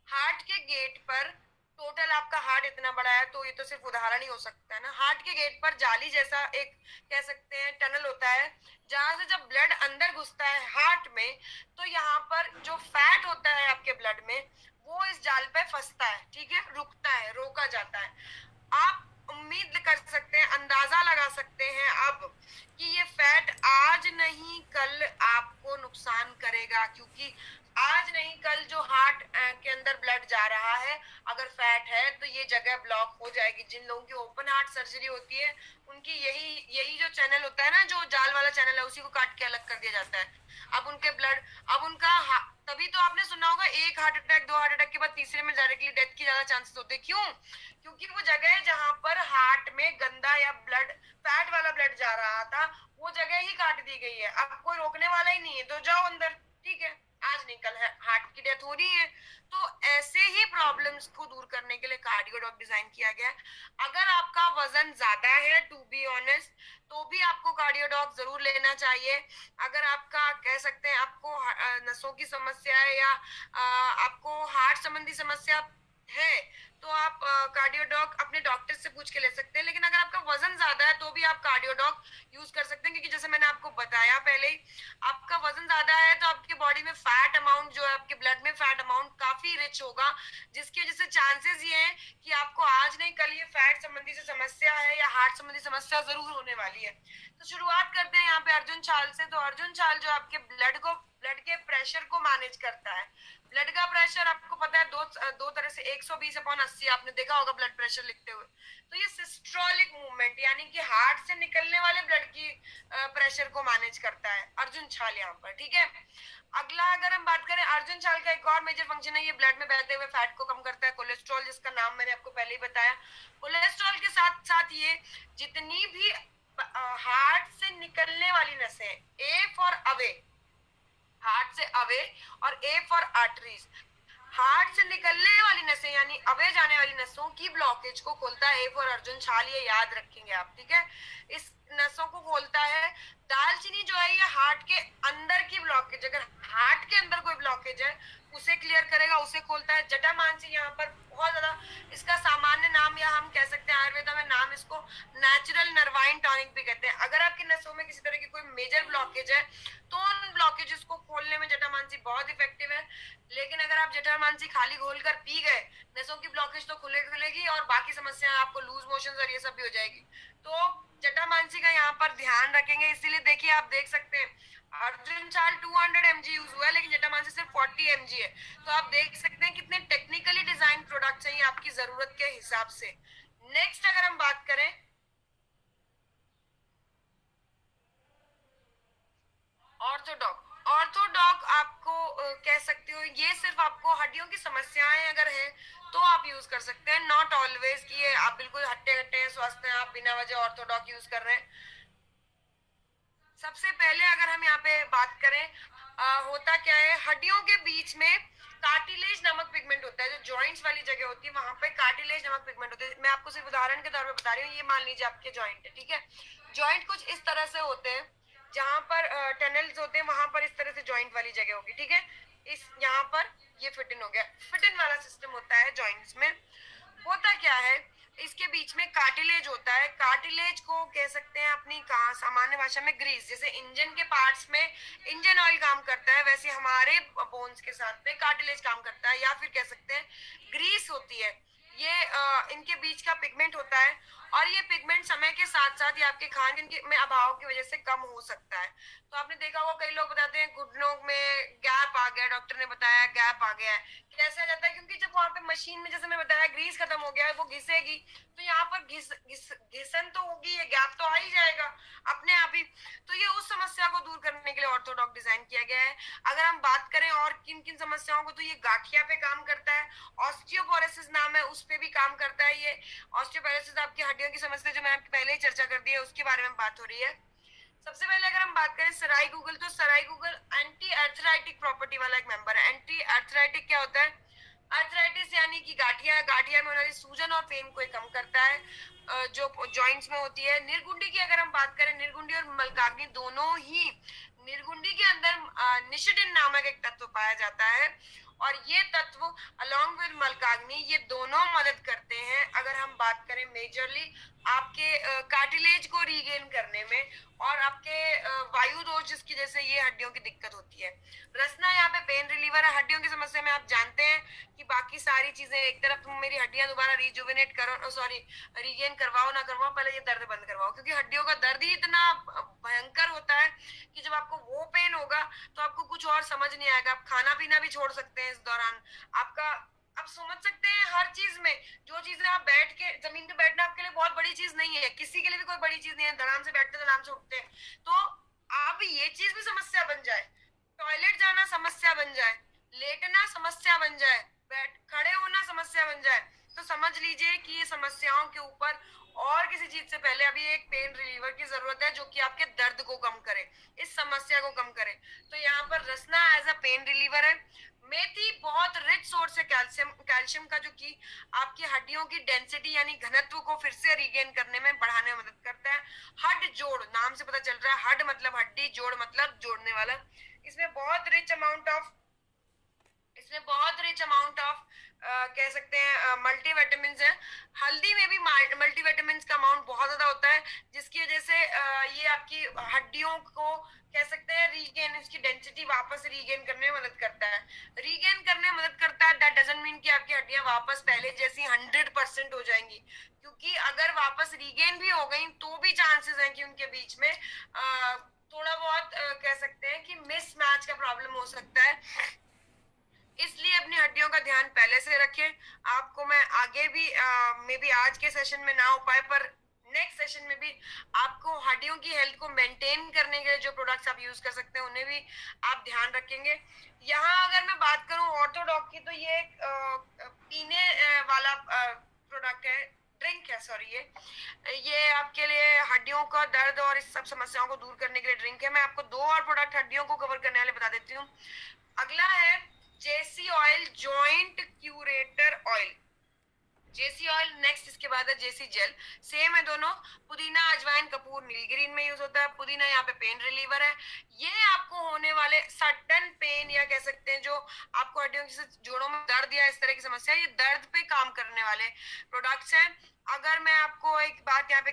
हार्ट के गेट पर टोटल आपका हार्ट इतना बड़ा है, तो ये तो सिर्फ उदाहरण ही हो सकता है ना। हार्ट के गेट पर जाली जैसा एक, कह सकते हैं, टनल होता है, जहां से जब ब्लड अंदर घुसता है हार्ट में, तो यहाँ पर जो फैट होता है आपके ब्लड में वो इस जाल पे फंसता है। ठीक है, रुकता है, रोका जाता है। आप उम्मीद कर सकते हैं, अंदाजा लगा सकते हैं अब कि ये फैट आज नहीं कल आपको नुकसान करेगा, क्योंकि आज नहीं कल जो हार्ट के अंदर ब्लड जा रहा है अगर फैट है तो ये जगह ब्लॉक हो जाएगी। जिन लोगों की ओपन हार्ट सर्जरी होती है उनकी यही जो चैनल होता है ना, जो जाल वाला चैनल है, उसी को काट के अलग कर दिया जाता है। अब उनके ब्लड, अब उनका तभी तो आपने सुना होगा एक हार्ट अटैक, दो हार्ट अटैक के बाद तीसरे में डायरेक्टली डेथ की ज्यादा चांसेस होते हैं। क्यों? क्योंकि वो जगह है जहां पर हार्ट में गंदा या ब्लड, फैट वाला ब्लड जा रहा था, वो जगह ही काट दी गई है। अब कोई रोकने वाला ही नहीं है, तो जाओ अंदर। ठीक है, आज नहीं कल हार्ट की डेथ हो रही है। तो ऐसे ही प्रॉब्लम्स को दूर करने के लिए कार्डियोडॉक डिजाइन किया गया है। अगर आपका वजन ज्यादा है, टू बी ऑनेस्ट, तो भी आपको कार्डियोडॉक जरूर लेना चाहिए। अगर आपका, कह सकते हैं, आपको नसों की समस्या है या आपको हार्ट संबंधी समस्या है, तो आप कार्डियोडॉक अपने डॉक्टर से पूछ के ले सकते हैं। लेकिन अगर आपका वजन ज्यादा है तो भी आप कार्डियोडॉक यूज कर सकते हैं, क्योंकि जैसे मैंने आपको बताया पहले ही, आपका वजन ज्यादा है तो आपके बॉडी में फैट अमाउंट जो है, आपके ब्लड में फैट अमाउंट काफी रिच होगा, जिसकी वजह से चांसेस ये है कि आपको आज नहीं कल ये फैट संबंधी से समस्या है या हार्ट संबंधी समस्या जरूर होने वाली है। तो शुरुआत करते हैं यहाँ पे अर्जुन छाल से। तो अर्जुन छाल जो आपके ब्लड के प्रेशर को मैनेज करता है। ब्लड का प्रेशर आपको पता है दो तरह से, 120/80 आपने देखा होगा ब्लड प्रेशर लिखते हुए। तो ये सिस्टोलिक मूवमेंट यानी कि हार्ट से निकलने वाले ब्लड की प्रेशर को मैनेज करता है अर्जुन छाल यहाँ पर। ठीक है, अगला अगर हम बात करें, अर्जुन छाल का एक और मेजर फंक्शन है, ये ब्लड में बहते हुए फैट को कम करता है। कोलेस्ट्रॉल, जिसका नाम मैंने आपको पहले ही बताया, कोलेस्ट्रॉल के साथ साथ ये जितनी भी हार्ट से निकलने वाली नसें, ए फॉर अवे, हार्ट से अवे, और ए फॉर आर्टरीज, हार्ट से निकलने वाली नसें यानी अवे जाने वाली नसों की ब्लॉकेज को खोलता है ए फॉर अर्जुन छाल। ये याद रखेंगे आप। ठीक है, इस नसों को खोलता है। दालचीनी जो है ये हार्ट के अंदर की ब्लॉकेज, अगर हार्ट के अंदर कोई ब्लॉकेज है उसे क्लियर करेगा, उसे खोलता है। जटामांसी यहाँ पर बहुत ज्यादा, इसका सामान्य नाम या हम कह सकते हैं आयुर्वेदा में नाम इसको नेचुरल नर्वाइन टॉनिक भी कहते हैं। अगर आपकी नसों में किसी तरह की कोई मेजर ब्लॉकेज है तो उन ब्लॉकेजेस को खोलने में जटामांसी बहुत इफेक्टिव है। लेकिन अगर आप जठरमांसी खाली घोल कर पी गए, नसों की ब्लॉकेज तो खुलेगी और बाकी समस्याएं आपको लूज मोशन और ये सब भी हो जाएगी। तो जटामांसी का यहाँ पर ध्यान रखेंगे। इसीलिए देखिए, आप देख सकते हैं अर्जुन चाल 200 mg यूज हुआ है, लेकिन जटामांसी सिर्फ 40 mg है। तो आप देख सकते हैं कितने टेक्निकली डिजाइन प्रोडक्ट चाहिए आपकी जरूरत के हिसाब से। नेक्स्ट अगर हम बात करें ऑर्थोडॉक, ऑर्थोडॉक आपको कह सकते हो, ये सिर्फ आपको हड्डियों की समस्याएं अगर है तो आप यूज कर सकते हैं, नॉट ऑलवेज कि ये आप बिल्कुल हट्टे कट्टे हैं, स्वस्थ हैं, आप बिना वजह ऑर्थोडॉक यूज कर रहे हैं। सबसे पहले अगर हम यहाँ पे बात करें, होता क्या है, हड्डियों के बीच में कार्टिलेज नामक पिगमेंट होता है, जो जॉइंट्स वाली जगह होती है वहां पे कार्टिलेज नामक पिगमेंट होता है। मैं आपको सिर्फ उदाहरण के तौर पे बता रही हूँ, ये मान लीजिए आपके जॉइंट है, ठीक है। जॉइंट कुछ इस तरह से होते हैं, जहां पर टनल्स होते हैं वहां पर इस तरह से जॉइंट वाली जगह होगी, ठीक है। इस यहाँ पर ये फिट इन हो गया, फिट इन वाला सिस्टम होता है जॉइंट्स में। होता क्या है, इसके बीच में कार्टिलेज होता है। कार्टिलेज को कह सकते हैं अपनी सामान्य भाषा में ग्रीस। जैसे इंजन के पार्ट्स में इंजन ऑयल काम करता है, वैसे हमारे बोन्स के साथ में कार्टिलेज काम करता है, या फिर कह सकते हैं ग्रीस होती है। ये इनके बीच का पिगमेंट होता है, और ये पिगमेंट समय के साथ साथ ये आपके खान में अभाव की वजह से कम हो सकता है। तो आपने देखा होगा कई लोग बताते हैं घुटनों में गैप आ गया, डॉक्टर ने बताया गैप आ गया है। कैसे आ जाता है, क्योंकि जब वहां पे मशीन में, जैसे मैं बताया, ग्रीस खत्म हो गया है, वो घिसेगी, तो यहाँ पर घिसन तो होगी, ये गैप तो आ ही जाएगा अपने आप ही। तो ये उस समस्या को दूर करने के लिए ऑर्थोडॉक डिजाइन किया गया है। अगर हम बात करें और किन किन समस्याओं को, तो ये गाठिया पे काम करता है, ऑस्टियोपोरोसिस नाम है, उस पे भी काम करता है ये। ऑस्टियोपोरोसिस आपकी हड्डियों की समस्या, जो मैंने आपकी पहले ही चर्चा कर दी है, उसके बारे में बात हो रही है। सबसे पहले अगर हम बात करें सराई गूगल, तो सराई गूगल एंटी अर्थराइटिक प्रॉपर्टी वाला एक मेंबर है। एंटी अर्थराइटिक क्या होता है, अर्थराइटिस यानी कि गाठिया, गाठिया में होने वाली सूजन और पेन को कम करता है, जो जॉइंट्स में होती है। निर्गुंडी की अगर हम बात करें, निर्गुंडी और मलकाग्नि दोनों ही, निर्गुंडी के अंदर निशिडिन नामक एक तत्व पाया जाता है, और ये तत्व अलोंग विद मलकाग्नि, ये दोनों मदद करते हैं, अगर हम बात करें मेजरली आपके कार्टिलेज को रीगेन करने में, और आपके वायु दोष जिसकी वजह से ये हड्डियों की दिक्कत होती है। रसना यहाँ पे पेन रिलीवर है। हड्डियों की समस्या में आप जानते हैं कि बाकी सारी चीजें एक तरफ, तुम मेरी हड्डियां दोबारा रिजुविनेट करो, सॉरी रीगेन करवाओ ना करवाओ, पहले ये दर्द बंद करवाओ, क्योंकि हड्डियों का दर्द ही इतना भयंकर होता है कि जब आपको वो पेन होगा तो आपको कुछ और समझ नहीं आएगा, आप खाना पीना भी छोड़ सकते हैं इस दौरान। आपका, आप समझ सकते हैं हर चीज में, जो चीजें आप बैठ के, जमीन पे बैठना आपके लिए बहुत बड़ी चीज नहीं है, किसी के लिए भी कोई बड़ी चीज नहीं है, आराम से बैठते हैं, आराम से उठते हैं। तो आप ये चीज भी समस्या बन जाए, टॉयलेट जाना समस्या बन जाए, लेटना समस्या बन जाए, बैठ खड़े होना समस्या बन जाए, तो समझ लीजिए कि ये समस्याओं के ऊपर और किसी चीज से पहले अभी एक पेन रिलीवर की जरूरत है, जो कि आपके दर्द को कम करे, इस समस्या को कम करे। तो यहाँ पर रसना एज अ पेन रिलीवर है। मेथी बहुत रिच सोर्स है कैल्शियम, कैल्शियम का, जो कि आपकी हड्डियों की डेंसिटी यानी घनत्व को फिर से रीगेन करने में, बढ़ाने में मदद करता है। हड जोड़, नाम से पता चल रहा है, हड मतलब हड्डी, जोड़ मतलब जोड़ने वाला। इसमें बहुत रिच अमाउंट ऑफ, इसमें बहुत रिच अमाउंट ऑफ कह सकते हैं मल्टीविटामिन है। हल्दी में भी मल्टीविटामिन का अमाउंट बहुत ज्यादा होता है, जिसकी वजह से ये आपकी हड्डियों को कह सकते हैं रीगेन, इसकी डेंसिटी वापस रीगेन करने में मदद करता है। रीगेन करने में मदद करता है, दैट डजंट मीन कि आपकी हड्डियां वापस पहले जैसी 100% हो जाएंगी, क्योंकि अगर वापस रीगेन भी हो गई तो भी चांसेस हैं कि उनके बीच में थोड़ा बहुत कह सकते हैं कि मिसमैच का प्रॉब्लम हो सकता है। इसलिए अपनी हड्डियों का ध्यान पहले से रखें। आपको मैं आगे भी मे बी आज के सेशन में ना हो पाए, पर नेक्स्ट सेशन में भी आपको हड्डियों की हेल्थ को मेंटेन करने के लिए जो प्रोडक्ट्स आप यूज कर सकते हैं उन्हें भी आप ध्यान रखेंगे। यहाँ अगर मैं बात करूं ऑर्थोडॉक की, तो ये एक पीने वाला प्रोडक्ट है, ड्रिंक है, सॉरी, ये आपके लिए हड्डियों का दर्द और इस सब समस्याओं को दूर करने के लिए ड्रिंक है। मैं आपको दो और प्रोडक्ट हड्डियों को कवर करने वाले बता देती हूँ। अगला है जेसी ऑयल जॉइंट क्यूरेटर ऑयल, जेसी ऑयल। नेक्स्ट इसके बाद है जेसी जेल, सेम है दोनों। पुदीना, अजवाइन, कपूर, नीलगिरी में यूज होता है। पुदीना यहाँ पे पेन रिलीवर है, ये आपको होने वाले सडन पेन या कह सकते हैं जो आपको हड्डियों की जोड़ों में दर्द या इस तरह की समस्या, ये दर्द पे काम करने वाले प्रोडक्ट्स हैं। अगर मैं आपको एक बात यहाँ पे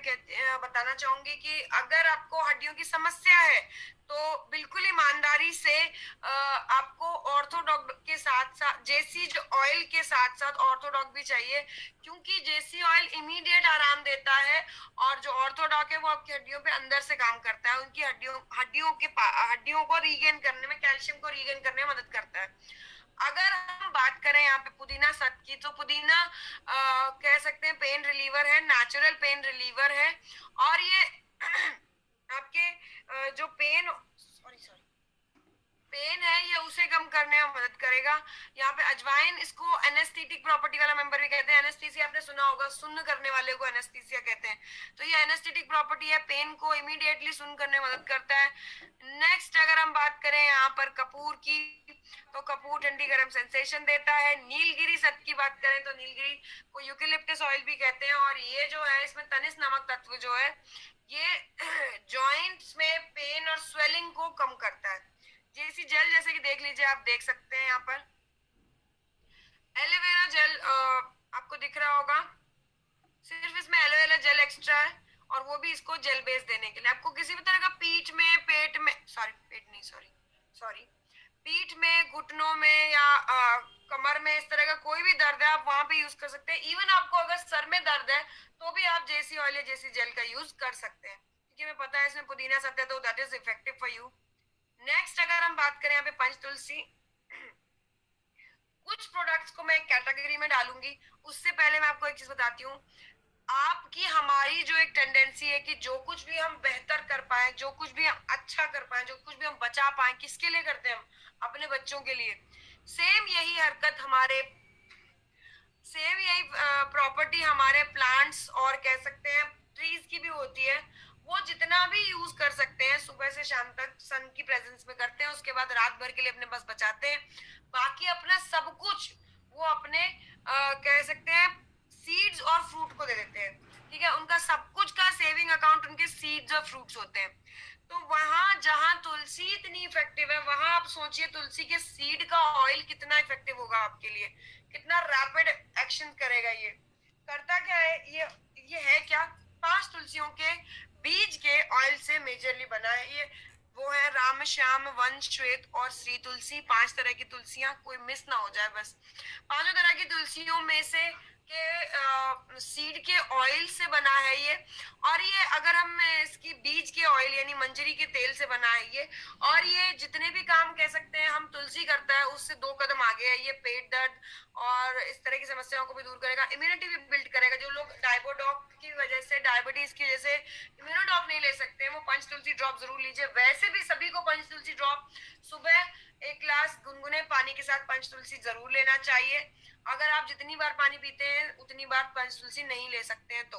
बताना चाहूंगी कि अगर आपको हड्डियों की समस्या है तो बिल्कुल ईमानदारी से आपको ऑर्थोडॉक के साथ जेसी जो ऑयल के साथ साथ ऑर्थोडॉक भी चाहिए, क्योंकि जेसी ऑयल इमीडिएट आराम देता है और जो ऑर्थोडॉक है वो आपकी हड्डियों पे अंदर से काम करता है, उनकी हड्डियों को रीगेन करने में, कैल्शियम को रीगेन करने में मदद करता है। अगर हम बात करें यहाँ पे पुदीना सत की, तो पुदीना कह सकते हैं पेन रिलीवर है, नेचुरल पेन रिलीवर है। और ये आपके जो पेन है ये उसे कम करने में मदद करेगा। यहाँ पे अजवाइन, इसको एनेस्थेटिक प्रॉपर्टी वाला मेंबर भी कहते हैं। एनेस्थीसिया आपने सुना होगा, सुन्न करने वाले को एनेस्थीसिया कहते हैं। तो ये एनेस्थेटिक प्रॉपर्टी है, पेन को इमीडिएटली सुन्न करने में मदद करता है। नेक्स्ट अगर हम बात करें यहाँ पर कपूर की, तो कपूर ठंडी गर्म सेंसेशन देता है। नीलगिरी सत की बात करें तो नीलगिरी को यूकेलिप्टस ऑयल भी कहते हैं, और ये जो है इसमें तनिस नामक तत्व जो है ये जॉइंट्स में पेन और स्वेलिंग को कम करता है। जेसी जेल जैसे कि देख लीजिए, आप देख सकते हैं यहाँ पर एलोवेरा जेल आपको दिख रहा होगा, सिर्फ इसमें एलोवेरा जेल एक्स्ट्रा है, और वो भी इसको जेल बेस देने के लिए। आपको किसी भी तरह का पीठ में, घुटनों में या कमर में इस तरह का कोई भी दर्द है, आप वहां पे यूज कर सकते हैं। इवन आपको अगर सर में दर्द है तो भी आप जेसी ऑयल या जेसी जेल का यूज कर सकते हैं, क्योंकि हमें पता है इसमें पुदीना सत्य, तो that is effective for you. Next अगर हम बात करें यहाँ पे पंचतुलसी, कुछ प्रोडक्ट्स को मैं कैटेगरी में डालूंगी, उससे पहले मैं आपको एक चीज बताती हूँ। आपकी हमारी जो एक टेंडेंसी है कि जो कुछ भी हम बेहतर कर पाए, जो कुछ भी हम अच्छा कर पाए, जो कुछ भी हम बचा पाए, किसके लिए करते हैं हम? अपने बच्चों के लिए। सेम यही हरकत सेम यही प्रॉपर्टी हमारे प्लांट्स और कह सकते हैं ट्रीज की भी होती है। वो जितना भी यूज कर सकते हैं सुबह से शाम तक सन की प्रेजेंस में करते हैं, उसके बाद रात भर के लिए अपने पास बचाते हैं। बाकी अपना सब कुछ वो अपने कह सकते हैं सीड्स और फ्रूट को दे देते हैं, ठीक है। उनका सब कुछ का सेविंग अकाउंट उनके सीड्स और फ्रूट्स होते हैं। तो वहां जहां तुलसी इतनी इफेक्टिव है, वहां आप सोचिए तुलसी के सीड का ऑयल कितना इफेक्टिव होगा आपके लिए, कितना रैपिड एक्शन करेगा। ये करता क्या है, ये है क्या, 5 तुलसियों के बीज के ऑयल से मेजरली बना है ये। वो है राम श्याम वन श्वेत और श्री तुलसी, 5 तरह की तुलसियां, कोई मिस ना हो जाए बस। 5 तरह की तुलसियों में से के सीड के ऑयल से बना है ये। और ये अगर हम इसकी बीज के ऑयल यानी मंजरी के तेल से बना है ये। और ये जितने भी काम कह सकते हैं हम तुलसी करता है उससे 2 कदम आगे है। ये पेट दर्द और इस तरह की समस्याओं को भी दूर करेगा, इम्यूनिटी भी बिल्ड करेगा। जो लोग डायबोडॉक की वजह से, डायबिटीज की वजह से इम्यूनोडॉक नहीं ले सकते, वो पंचतुलसी ड्रॉप जरूर लीजिए। वैसे भी सभी को पंचतुलसी ड्रॉप सुबह 1 ग्लास गुनगुने पानी के साथ पंचतुलसी जरूर लेना चाहिए। अगर आप जितनी बार पानी पीते हैं उतनी बार पंचतुलसी नहीं ले सकते हैं तो।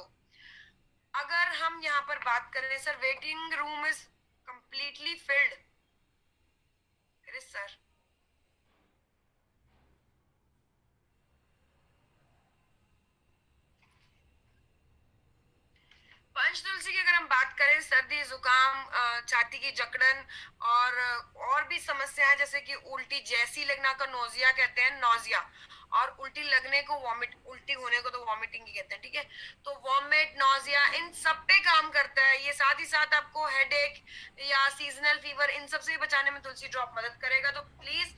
अगर हम यहाँ पर बात करें, sir waiting room is completely filled, sir Panchtulsi की अगर हम बात करें, सर्दी जुकाम, छाती की जकड़न और भी समस्याएं जैसे कि उल्टी जैसी लगना को नोजिया कहते हैं, नोजिया, और उल्टी लगने को वॉमिट, उल्टी होने को तो वॉमिटिंग ही कहते हैं, ठीक है। तो वॉमिट, नोजिया, इन सब पे काम करता है ये। साथ ही साथ आपको हेडेक या सीजनल फीवर, इन सब से भी बचाने में तुलसी ड्रॉप मदद करेगा। तो please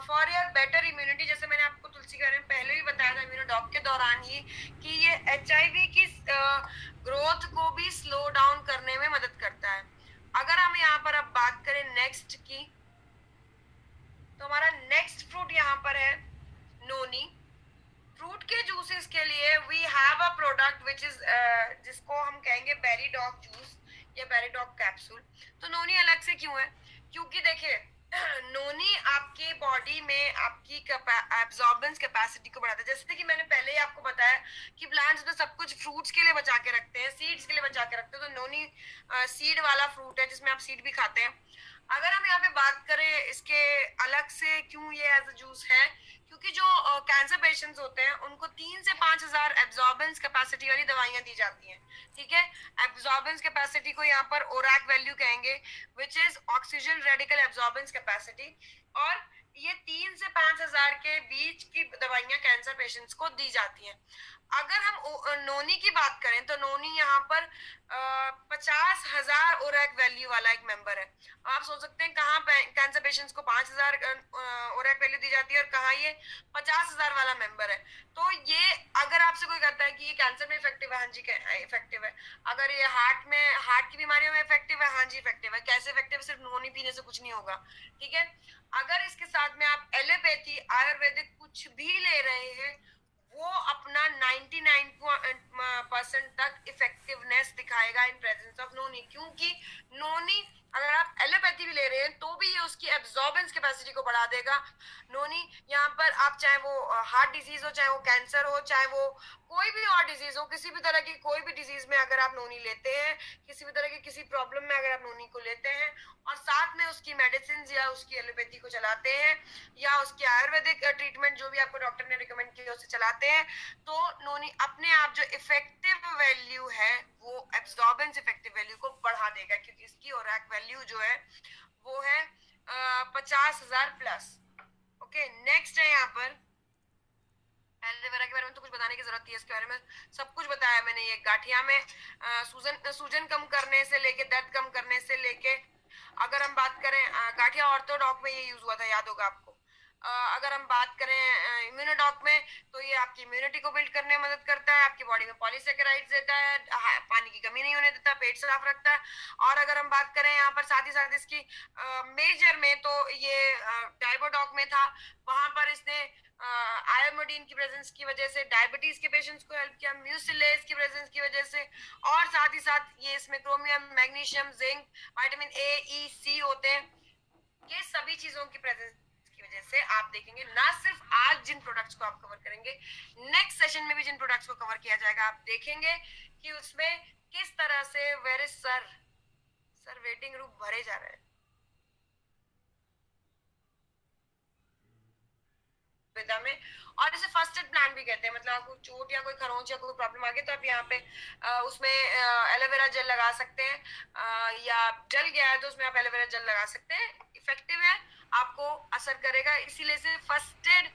for your better immunity, जैसे मैंने आपको तुलसी के बारे में पहले भी बताया था इम्यूनोडॉक के दौरान ही, कि ये HIV की ग्रोथ को भी स्लो डाउन करने में मदद करता है। अगर हम यहाँ पर अब बात करें नेक्स्ट की, तो हमारा नेक्स्ट फ्रूट यहाँ पर है नोनी। फ्रूट के जूसेस के लिए we have a product which is जिसको हम कहेंगे बेरी डॉग जूस या बेरी डॉग कैप्सूल। तो नोनी अलग से क्यों है, क्योंकि देखिए नोनी आपकी बॉडी में आपकी एब्जॉर्बेंस कैपेसिटी को बढ़ाता है। जैसे कि मैंने पहले ही आपको बताया कि प्लांट्स में सब कुछ फ्रूट्स के लिए बचा के रखते हैं, सीड्स के लिए बचा के रखते हैं। तो नोनी सीड वाला फ्रूट है जिसमें आप सीड भी खाते हैं। अगर हम यहाँ पे बात करें इसके अलग से क्यों ये एज अ जूस है, क्योंकि जो कैंसर पेशेंट्स होते हैं उनको 3 से 5,000 एब्जॉर्बेंस कैपेसिटी वाली दवाइयां दी जाती हैं, ठीक है। एब्जॉर्बेंस कैपेसिटी को यहाँ पर ओरैक वैल्यू कहेंगे, which is oxygen radical absorbance capacity. और ये 3 से 5 हजार के बीच की दवाइयां कैंसर पेशेंट्स को दी जाती हैं। अगर हम नोनी की बात करें तो नोनी यहाँ पर 50,000 ओरैक वैल्यू वाला एक मेंबर है। आप सोच सकते हैं कहाँ कैंसर पेशेंट्स को 5,000 ओरैक वैल्यू दी जाती है और कहाँ ये 50,000 वाला मेंबर है। तो ये अगर आपसे कोई कहता है कि ये कैंसर में इफेक्टिव है, हाँ जी इफेक्टिव है। अगर ये हार्ट की बीमारियों में इफेक्टिव है, हाँ जी इफेक्टिव है। कैसे इफेक्टिव है? सिर्फ नोनी पीने से कुछ नहीं होगा, ठीक है। अगर इसके साथ में आप एलोपैथी आयुर्वेदिक कुछ भी ले रहे हैं, वो अपना 99% तक इफेक्टिवनेस दिखाएगा इन प्रेजेंस ऑफ नोनी। क्योंकि नोनी अगर आप एलोपैथी भी ले रहे हैं तो भी ये उसकी एब्जॉर्बेंस कैपेसिटी को बढ़ा देगा। नोनी यहाँ पर आप चाहे वो हार्ट डिजीज हो, चाहे वो कैंसर हो, चाहे वो कोई भी और डिजीज हो, किसी भी तरह की कोई भी डिजीज में अगर आप नोनी लेते हैं, किसी भी तरह की किसी प्रॉब्लम में अगर आप नोनी को लेते हैं और साथ में उसकी मेडिसिन या उसकी एलोपैथी को चलाते हैं या उसकी आयुर्वेदिक ट्रीटमेंट जो भी आपको डॉक्टर ने रिकमेंड किया उसे चलाते हैं, तो नोनी अपने आप जो इफेक्टिव वैल्यू है वो एब्जॉर्बेंस इफेक्टिव वैल्यू को बढ़ा देगा। क्योंकि इसकी ओरैक वैल्यू जो है वो है 50,000 प्लस। ओके, नेक्स्ट है यहाँ पर एलोवेरा के बारे में तो कुछ बताने की जरूरत है, इसके बारे में सब कुछ बताया मैंने। ये गाठिया में सूजन कम करने से लेके दर्द कम करने से लेके, अगर हम बात करें गाठिया ऑर्थोडॉक में ये यूज हुआ था, याद होगा आपको। अगर हम बात करें इम्यूनोडॉक में तो ये आपकी इम्यूनिटी को बिल्ड करने में मदद करता है, आपकी बॉडी में पॉलीसेकेराइड्स देता है, पानी की कमी नहीं होने देता, पेट साफ रखता है। और अगर हम बात करें यहाँ पर साथ ही साथ इसकी मेजर में तो ये डाइबोडॉक में था, वहां पर इसने आयोमोडिन की प्रेजेंस की वजह से डायबिटीज के पेशेंट्स को हेल्प किया, म्यूसिलेज की प्रेजेंस की वजह से, और साथ ही साथ ये इसमें chromium, magnesium, zinc, vitamin A, E, C होते हैं। ये सभी चीजों की प्रेजेंस की वजह से आप देखेंगे ना सिर्फ आज जिन प्रोडक्ट्स को आप कवर करेंगे, नेक्स्ट सेशन में भी जिन प्रोडक्ट्स को कवर किया जाएगा, आप देखेंगे कि उसमें किस तरह से where is sir waiting room भरे जा रहे हैं विदा में। और इसे फर्स्ट एड प्लान भी कहते हैं। मतलब आपको चोट या कोई खरोंच या कोई प्रॉब्लम आ गई तो आप यहाँ पे उसमें एलोवेरा जेल लगा सकते हैं, या जल गया है तो उसमें आप एलोवेरा जेल लगा सकते हैं। इफेक्टिव है, आपको असर करेगा, इसीलिए से फर्स्ट एड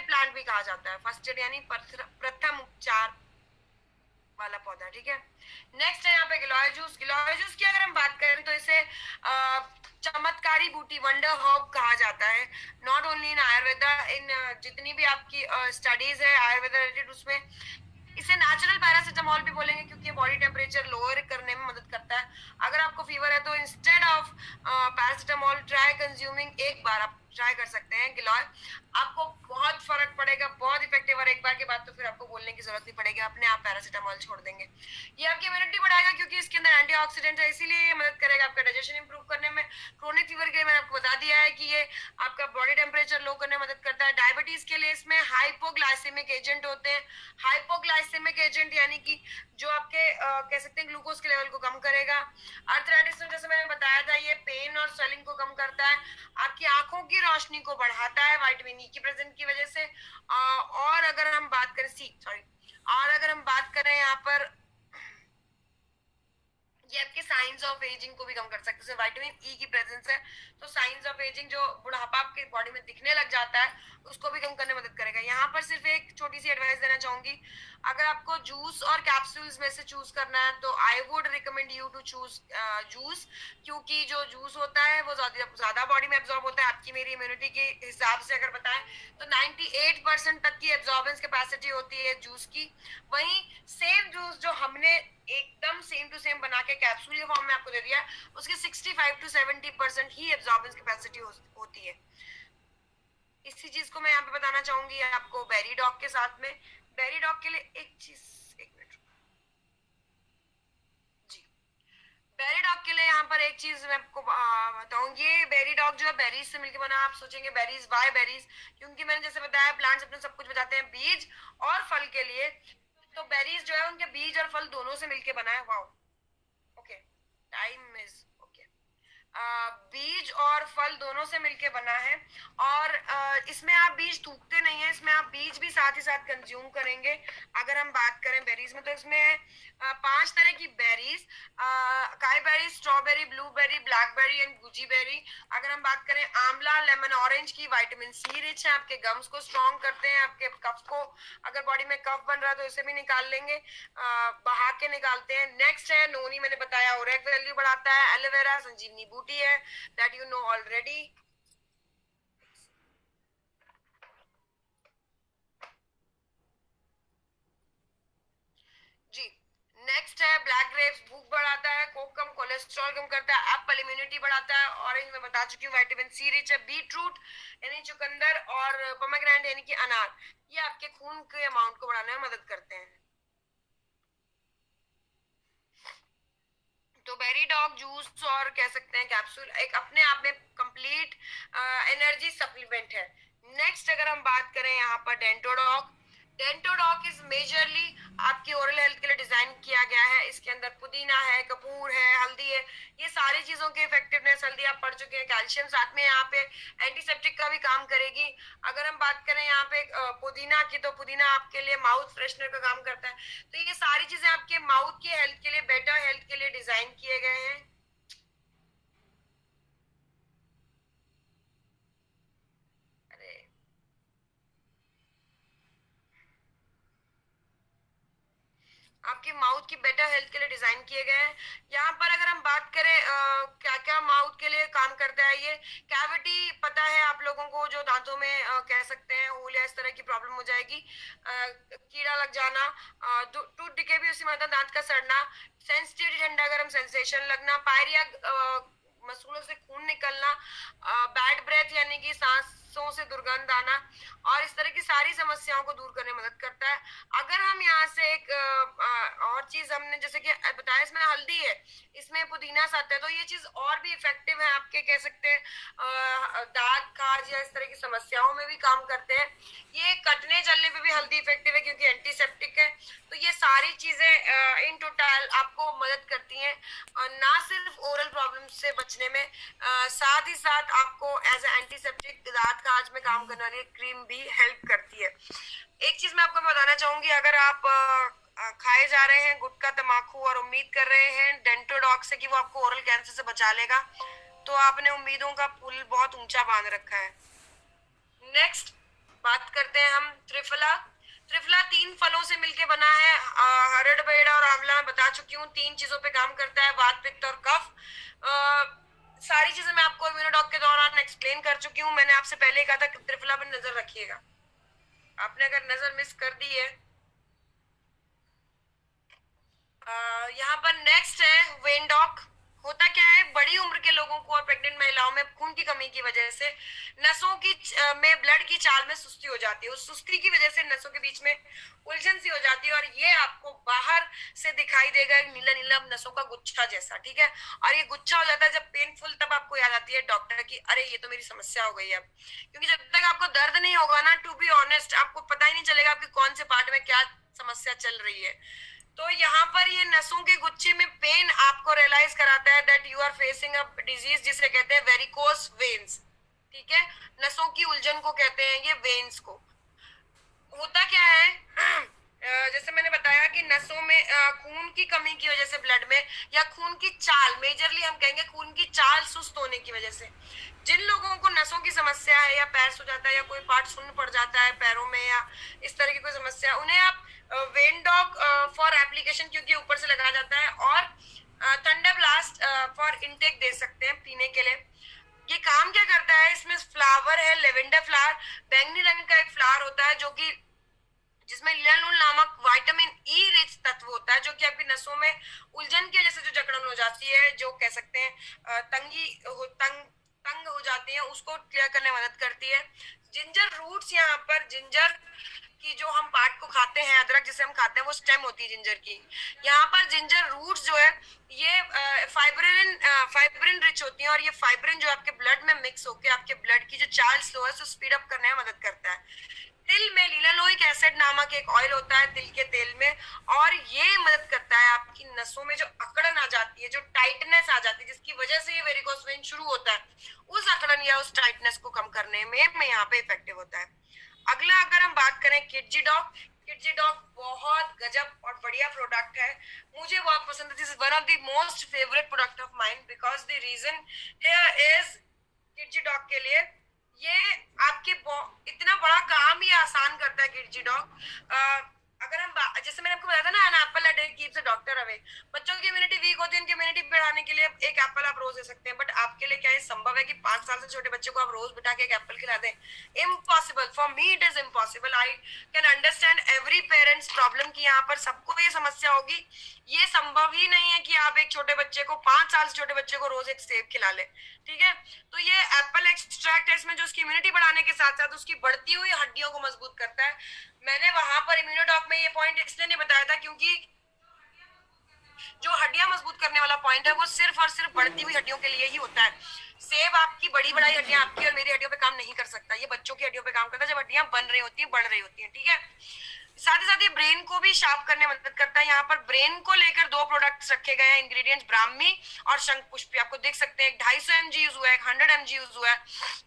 प्लांट भी कहा जाता है। फर्स्ट एड यानी प्रथम उपचार वाला पौधा, ठीक है। नेक्स्ट है यहाँ पे गिलोय जूस। गिलोय जूस की अगर हम बात करें तो इसे चमत्कारी बूटी, वंडर हर्ब कहा जाता है। नॉट ओनली इन आयुर्वेदा, इन जितनी भी आपकी स्टडीज है आयुर्वेदा रिलेटेड उसमें इसे नेचुरल पैरासिटामोल भी बोलेंगे, क्योंकि बॉडी टेम्परेचर लोअर करने में मदद करता है। अगर आपको फीवर है तो instead of paracetamol try consuming, एक बार आप ट्राई कर सकते हैं गिलोय, आपको बहुत फर्क पड़ेगा, बहुत इफेक्टिव। और एक बार के बाद तो फिर आपको बोलने की जरूरत नहीं पड़ेगी, अपने आप पैरासिटामोल छोड़ देंगे। ये आपकी इम्यूनिटी बढ़ाएगा क्योंकि इसके अंदर एंटीऑक्सीडेंट है, इसीलिए ये मदद करेगा आपका डाइजेशन इंप्रूव करने में। क्रोनिक फीवर के लिए मैंने आपको बता दिया है कि ये आपका बॉडी टेम्परेचर लो करने में मदद करता है। डायबिटीज के लिए इसमें हाइपोग्लाइसेमिक एजेंट होते हैं। हाइपोग्लाइसेमिक एजेंट यानी कि जो आपके कह सकते हैं ग्लूकोज के लेवल को कम करेगा। अर्थराइटिस में जैसे मैंने बताया था ये पेन और स्वेलिंग को कम करता है, आपकी आंखों की रोशनी को बढ़ाता है विटामिन ई की प्रेजेंस की वजह से। और अगर हम बात करें और अगर हम बात करें यहाँ पर ये आपके साइंस ऑफ एजिंग को भी कम कर सकते हैं। विटामिन ई की प्रेजेंस है तो साइंस ऑफ एजिंग जो बुढ़ापा आपके बॉडी में दिखने लग जाता है उसको भी कम करने में मदद करेगा। यहाँ पर सिर्फ एक छोटी सी एडवाइस देना चाहूंगी, अगर आपको जूस और कैप्सूल्स में से चूज करना है तो I would recommend you to choose juice, क्योंकि जो जूस होता है वो ज्यादा बॉडी में एब्जॉर्ब होता है। आपकी मेरी इम्यूनिटी के हिसाब से अगर बताएं तो 98% तक की एब्जॉर्बेंस कैपेसिटी होती है जूस की। वहीं सेम जूस जो हमने एकदम सेम टू सेम बना के कैप्सूल के फॉर्म में आपको दे दिया उसकी 65 to 70% ही एब्जॉर्बेंस कैपेसिटी होती है। इसी चीज को मैं यहाँ पे बताना चाहूंगी आपको बेरी डॉग के साथ में। बेरी डॉग के लिए एक चीज, एक मिनट जी, बेरी डॉग के लिए यहाँ पर एक चीज मैं आपको बताऊंगी। ये बेरी डॉग जो है बेरीज से मिलकर बना। आप सोचेंगे बेरीज, वाई बेरीज? क्योंकि मैंने जैसे बताया प्लांट्स अपने सब कुछ बताते हैं बीज और फल के लिए, तो बेरीज जो है उनके बीज और फल दोनों से मिलके बना है। Wow, okay, time is okay. बीज और फल दोनों से मिलके बना है। और इसमें आप बीज थूकते नहीं है, इसमें आप बीज भी साथ ही साथ कंज्यूम करेंगे। अगर हम बात करें बेरीज में, तो इसमें है 5 तरह की berries, acai berry, strawberry, blueberry, blackberry and goji berry. अगर हम बात करें आंवला, लेमन, ऑरेंज की, विटामिन सी रिच है, आपके गम्स को स्ट्रॉन्ग करते हैं, आपके कफ को, अगर बॉडी में कफ बन रहा है तो इसे भी निकाल लेंगे, बहा के निकालते हैं। नेक्स्ट है नोनी, मैंने बताया ओरेक वैल्यू बढ़ाता है। एलोवेरा संजीवनी बूटी है, दैट यू नो ऑलरेडी। जी, नेक्स्ट है ब्लैक ग्रेप्स, भूख बढ़ाता है। कोकम कोलेस्ट्रॉल कम करता है। एप्पल इम्यूनिटी बढ़ाता है। ऑरेंज में बता चुकी हूँ विटामिन सी रिच है। बीटरूट यानी चुकंदर और पोमेग्रेनेट यानी कि अनार, ये आपके खून के अमाउंट को बढ़ाने में मदद करते हैं। तो बेरी डॉग जूस और कह सकते हैं कैप्सूल एक अपने आप में कंप्लीट एनर्जी सप्लीमेंट है। नेक्स्ट अगर हम बात करें यहाँ पर डेंटोडॉग, डेंटोडॉग इज मेजरली आपकी ओरल हेल्थ के लिए डिजाइन किया गया है। इसके अंदर पुदीना है, कपूर है, हल्दी है, ये सारी चीजों की इफेक्टिवनेस, हल्दी आप पढ़ चुके हैं, कैल्शियम, साथ में यहाँ पे एंटीसेप्टिक का भी काम करेगी। अगर हम बात करें यहाँ पे पुदीना की, तो पुदीना आपके लिए माउथ फ्रेशनर का काम करता है। तो ये सारी चीजें आपके माउथ की हेल्थ के लिए, बेटर हेल्थ के लिए डिजाइन किए गए हैं। अरे, आपकी माउथ की बेटर हेल्थ के लिए डिजाइन किए गए हैं। यहाँ पर अगर हम बात करें क्या क्या माउथ के लिए काम करता है, ये कैविटी पता है आप लोगों को, जो दांतों में कह सकते हैं होल या इस तरह की प्रॉब्लम हो जाएगी, कीड़ा लग जाना, टूथ डिके भी उसी मतलब दांत का सड़ना, सेंसिटिव ठंडा गर्म सेंसेशन लगना, पायरिया मसूड़ों से खून निकलना, बैड ब्रेथ यानी कि सांसों से दुर्गंध आना, और इस तरह की सारी समस्याओं को दूर करने में मदद करता है। अगर हम यहाँ से एक और चीज हमने जैसे कि बताया, इसमें हल्दी है, इसमें पुदीना साथ है, तो ये चीज और भी इफेक्टिव है आपके, कह सकते हैं दांत खाज या इस तरह की समस्याओं में भी काम करते हैं। ये कटने चलने पे भी हल्दी इफेक्टिव है क्योंकि एंटीसेप्टिक है। तो ये सारी चीजें इन टोटल आपको मदद करती हैं, ना सिर्फ ओरल प्रॉब्लम से बचने में, साथ ही साथ आपको एज ए एंटीसेप्टिक दांत खाज में काम करने वाली क्रीम भी हेल्प करती है। एक चीज मैं आपको बताना चाहूंगी, अगर आप खाए जा रहे हैं गुटखा तमाकू और उम्मीद कर रहे हैं डेंटोडॉग से कि वो आपको ओरल कैंसर से बचा लेगा, तो आपने उम्मीदों का पुल बहुत ऊंचा बांध रखा है। नेक्स्ट बात करते हैं हम त्रिफला। त्रिफला 3 फलों से मिलके बना है। हरड़, बेड़ा और आंवला मैं बता चुकी हूँ, 3 चीजों पे काम करता है, वात, पित्त और कफ। सारी चीजें मैं आपको इम्यूनोडॉग के दौरान एक्सप्लेन कर चुकी हूँ। मैंने आपसे पहले कहा था कि त्रिफला पर नजर रखिएगा, आपने अगर नजर मिस कर दी है। यहाँ पर नेक्स्ट है वेनडॉक। होता क्या है, बड़ी उम्र के लोगों को और प्रेग्नेंट महिलाओं में खून की कमी की वजह से नसों की में ब्लड की चाल में सुस्ती हो जाती है। उस सुस्ती की वजह से नसों के बीच में उलझन सी हो जाती है, और ये आपको बाहर से दिखाई देगा नीला नीला नसों का गुच्छा जैसा, ठीक है। और ये गुच्छा हो जाता है जब पेनफुल, तब आपको याद आती है डॉक्टर की, अरे ये तो मेरी समस्या हो गई है अब। क्योंकि जब तक आपको दर्द नहीं होगा ना, टू बी ऑनेस्ट, आपको पता ही नहीं चलेगा आपके कौन से पार्ट में क्या समस्या चल रही है। तो यहाँ पर ये नसों के गुच्छे में पेन आपको रियलाइज कराता है that you are facing a disease जिसे कहते हैं वेरिकोस वेन्स, ठीक है। नसों की उलझन को कहते हैं ये वेन्स को। होता क्या है जैसे मैंने बताया कि नसों में खून की कमी की वजह से ब्लड में, या खून की चाल, मेजरली हम कहेंगे खून की चाल सुस्त होने की वजह से, जिन लोगों को नसों की समस्या है, या पैर सूज जाता है, या कोई पार्ट सुन्न पड़ जाता है पैरों में, या इस तरह की कोई समस्या, उन्हें आप वेनडॉग फॉर एप्लीकेशन, क्योंकि ऊपर से लगाया जाता है, और थंडर ब्लास्ट फॉर इनटेक दे सकते हैं पीने के लिए। ये काम क्या करता है, इसमें फ्लावर है लेवेंडर फ्लावर, बैंगनी रंग का एक फ्लावर होता है, जो कि जिसमें लिनालून नामक विटामिन ई रिच तत्व होता है, जो कि आपकी नसों में उलझन की वजह से जो जकड़न हो जाती है, जो कह सकते हैं तंग हो जाती है, उसको क्लियर करने में मदद करती है। जिंजर रूट्स, यहाँ पर जिंजर की जो हम पार्ट को खाते हैं, अदरक जिसे हम खाते हैं, वो स्टेम होती है जिंजर की। यहाँ पर जिंजर रूट्स जो है ये फाइब्रिन रिच होती है, और ये फाइब्रिन जो आपके ब्लड में मिक्स होकर आपके ब्लड की जो चाल स्लो है उसको स्पीड अप करने में मदद करता है। तिल में लीलालोइक एसिड नामक एक ऑयल होता है तिल के तेल में, और ये मदद करता है आपकी नसों में जो अकड़न आ जाती है, जो टाइटनेस आ जाती है, जिसकी वजह से ये वेरिकोस वेन बात करें किडजी डॉग, किडजी डॉग बहुत गजब और बढ़िया प्रोडक्ट है, मुझे बहुत पसंद है। This is one of the most favourite product of mind because the reason here is kiddy dog के लिए ये आपके इतना बड़ा काम ही आसान करता है किडजी डॉग। अगर हम जैसे मैंने आपको बताया था ना, an apple a day keeps a doctor away, बच्चों की इम्यूनिटी वीक होती है, उनकी इम्यूनिटी बढ़ाने के लिए एक एप्पल आप रोज दे सकते हैं। बट आपके लिए क्या ये संभव है कि 5 साल से छोटे बच्चे को आप रोज बिठा के एक एप्पल खिला दें? Impossible, for me it is impossible. I can understand every parents problem की यहाँ पर सबको ये समस्या होगी। ये संभव ही नहीं है कि आप एक छोटे बच्चे को 5 साल से छोटे बच्चे को रोज एक सेब खिला ले, ठीक है? तो ये एप्पल एक्सट्रैक्ट है, इसमें जो उसकी इम्यूनिटी बढ़ाने के साथ साथ उसकी बढ़ती हुई हड्डियों को मजबूत करता है। मैंने वहां पर इम्यूनोडॉक में ये पॉइंट इसलिए नहीं बताया था क्योंकि जो हड्डियां मजबूत करने वाला पॉइंट है वो सिर्फ और सिर्फ बढ़ती हुई हड्डियों के लिए ही होता है। सेब आपकी बड़ी बड़ी हड्डियां आपकी और मेरी हड्डियों पे काम नहीं कर सकता, ये बच्चों की हड्डियों पे काम करता है जब हड्डियां बन रही होती है, बढ़ रही होती है, ठीक है? साथ ही साथ ये ब्रेन को भी शार्प करने में मदद करता है। यहाँ पर ब्रेन को लेकर 2 प्रोडक्ट्स रखे गए हैं, इंग्रेडिएंट्स ब्राह्मी और शंख पुष्पी। आपको देख सकते हैं 250 mg यूज हुआ है, 100 mg यूज हुआ है।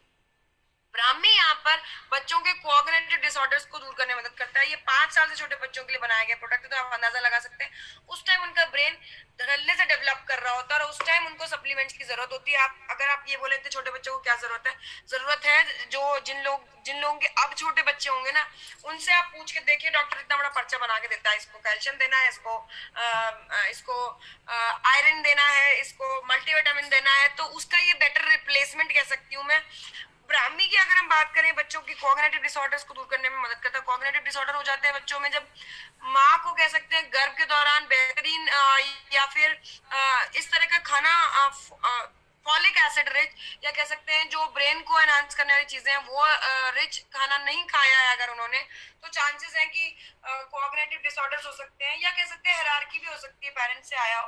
ब्राह्मी यहाँ पर बच्चों के कोऑर्डिनेटेड डिसऑर्डर्स को दूर करने में मदद करता है। ये 5 साल से छोटे बच्चों के लिए बनाया गया प्रोडक्ट है, तो आप अंदाजा लगा सकते हैं उस टाइम उनका ब्रेन धड़ल्ले से डेवलप कर रहा होता है और उस टाइम उनको सप्लीमेंट्स की जरूरत होती है। आप अगर आप ये बोले थे छोटे बच्चों को क्या जरूरत है जो जिन लोगों के अब छोटे बच्चे होंगे ना, उनसे आप पूछ के देखिए, डॉक्टर इतना बड़ा पर्चा बना के देता है, इसको कैल्शियम देना है, इसको आयरन देना है, इसको मल्टीविटामिन देना है, तो उसका ये बेटर रिप्लेसमेंट कह सकती हूँ मैं। ब्राह्मी की अगर हम बात करें, बच्चों की कॉग्निटिव डिसऑर्डर्स को दूर करने में मदद करता है। कॉग्निटिव डिसऑर्डर हो जाते हैं बच्चों में जब माँ को कह सकते हैं गर्भ के दौरान बेहतरीन या फिर इस तरह का खाना फॉलिक एसिड रिच या कह सकते हैं जो ब्रेन को एनहांस करने वाली चीजें हैं वो रिच खाना नहीं खाया है अगर उन्होंने, तो चांसेस हैं कि कॉग्निटिव डिसऑर्डर्स हो सकते हैं, या कह सकते हैं हायरार्की भी हो सकती है, पेरेंट्स से आया हो।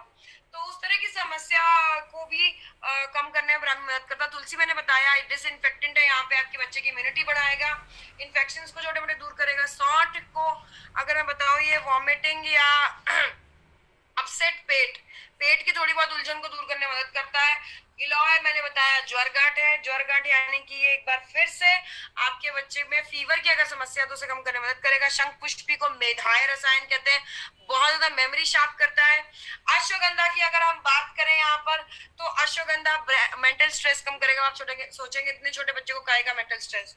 तो उस तरह की समस्या को भी कम करने में मदद करता। तुलसी मैंने बताया डिसइंफेक्टेंट है, यहाँ पे आपके बच्चे की इम्यूनिटी बढ़ाएगा, इन्फेक्शंस को छोटे मोटे दूर करेगा। सौंठ को अगर मैं बताऊं, ये वॉमिटिंग या अपसेट पेट की थोड़ी बहुत उलझन को दूर करने में मदद करता है। गिलोय मैंने बताया ज्वरगांठ है, ज्वरगांठ यानी कि ये एक बार फिर से आपके बच्चे में फीवर की अगर समस्या तो उसे कम करने में मदद करेगा। शंख पुष्पी को मेधाय रसायन कहते हैं, बहुत ज्यादा मेमोरी शार्प करता है। अश्वगंधा की अगर हम बात करें यहाँ पर, तो अश्वगंधा मेंटल स्ट्रेस कम करेगा। आप सोचेंगे इतने छोटे बच्चे को काहेगा मेंटल स्ट्रेस,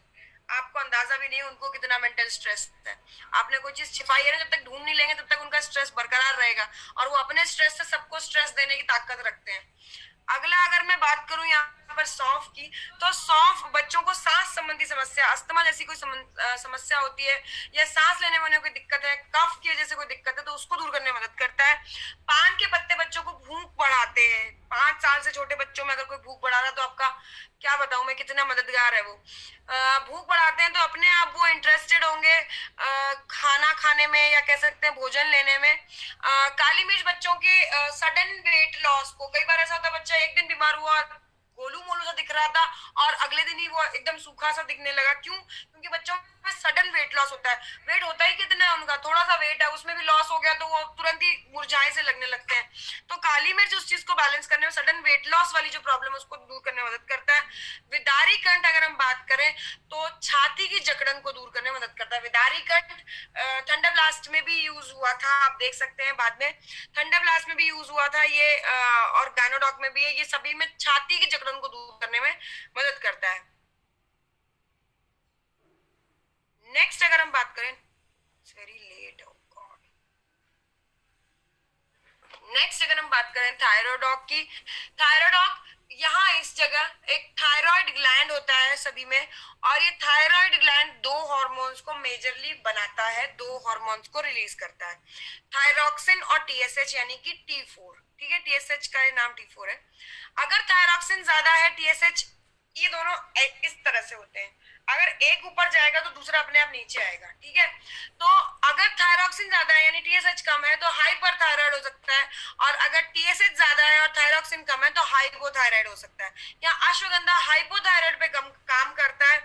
आपको अंदाजा भी नहीं उनको कितना मेंटल स्ट्रेस है। आपने कोई चीज छिपाई है ना, जब तक ढूंढ नहीं लेंगे तब तक उनका स्ट्रेस बरकरार रहेगा और वो अपने स्ट्रेस से सबको स्ट्रेस देने की ताकत रखते हैं। अगला अगर मैं बात करूं यहाँ पर सौंफ की, तो सौंफ बच्चों को सांस संबंधी समस्या, अस्थमा जैसी कोई समस्या होती है या सांस लेने में कोई दिक्कत है, कफ की वजह से कोई दिक्कत है, तो उसको दूर करने में मदद करता है। पान के पत्ते बच्चों को भूख बढ़ाते हैं। 5 साल से छोटे बच्चों में अगर कोई भूख बढ़ा रहा, तो आपका क्या बताऊं मैं कितना मददगार है वो। भूख बढ़ाते हैं तो अपने आप वो इंटरेस्टेड होंगे खाना खाने में या कह सकते हैं भोजन लेने में। काली मिर्च बच्चों के सडन वेट लॉस को, कई बार ऐसा होता है बच्चा एक दिन बीमार हुआ, गोलू मोलू सा दिख रहा था और अगले दिन ही वो एकदम सूखा सा दिखने लगा। क्यों? क्योंकि बच्चों में सडन वेट लॉस होता है। वेट होता ही कितना है उनका, थोड़ा सा वेट है, उसमें भी लॉस हो गया तो वो तुरंत ही मुरझाए से लगने लगते हैं। तो काली मिर्च उस चीज को बैलेंस करने में, सडन वेट लॉस वाली जो प्रॉब्लम है उसको दूर करने में मदद करता है। विदारी कंठ अगर हम बात करें तो छाती की जकड़न को दूर करने में मदद करता है। विदारी कंठ थंडर ब्लास्ट में भी यूज हुआ था, आप देख सकते हैं बाद में थंडर ब्लास्ट में भी यूज हुआ था ये, और गायनोडॉक में भी है। ये सभी में छाती की जकड़न को दूर करने में मदद करता है। नेक्स्ट अगर हम बात करें, very late, oh God. Next अगर हम बात करें थायरोडॉक की, थायरोडॉक यहाँ इस जगह एक थायराइड ग्लैंड होता है सभी में, और ये थायराइड ग्लैंड 2 हार्मोन्स को मेजरली बनाता है, 2 हार्मोन्स को रिलीज करता है, थायरॉक्सिन और टीएसएच यानी कि T4, ठीक है? टीएसएच का नाम T4 है। अगर थायरॉक्सिन ज्यादा है, टीएसएच, ये दोनों इस तरह से होते हैं, अगर एक ऊपर जाएगा तो दूसरा अपने आप नीचे आएगा, ठीक है? तो अगर थायरॉक्सिन ज्यादा है यानी टीएसएच कम है तो हाइपरथायराइड हो सकता है, और अगर टीएसएच ज्यादा है और थायरॉक्सिन कम है तो हाइपोथायराइड हो सकता है। या अश्वगंधा हाइपोथायराइड पे काम करता है।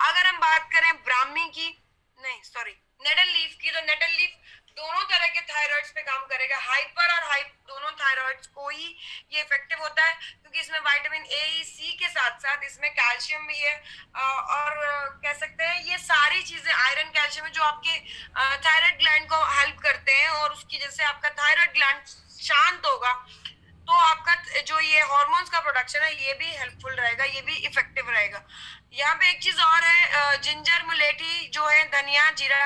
अगर हम बात करें ब्राह्मी की, नहीं सॉरी, नेडल लीफ की, तो नेडल लीफ दोनों तरह के थायराइड्स पे काम करेगा, हाइपर और हाइप दोनों थायराइड्स को ही ये इफेक्टिव होता है, क्योंकि इसमें विटामिन ए, सी के साथ साथ इसमें कैल्शियम भी है, और कह सकते हैं ये सारी चीजें, आयरन आयरन कैल्शियम है जो आपके थायराइड ग्लैंड को हेल्प करते हैं, और उसकी जैसे आपका थायराइड ग्लैंड शांत होगा तो आपका जो ये हॉर्मोन्स का प्रोडक्शन है ये भी हेल्पफुल रहेगा, ये भी इफेक्टिव रहेगा। यहाँ पे एक चीज और है, जिंजर, मुलेठी जो है, धनिया, जीरा,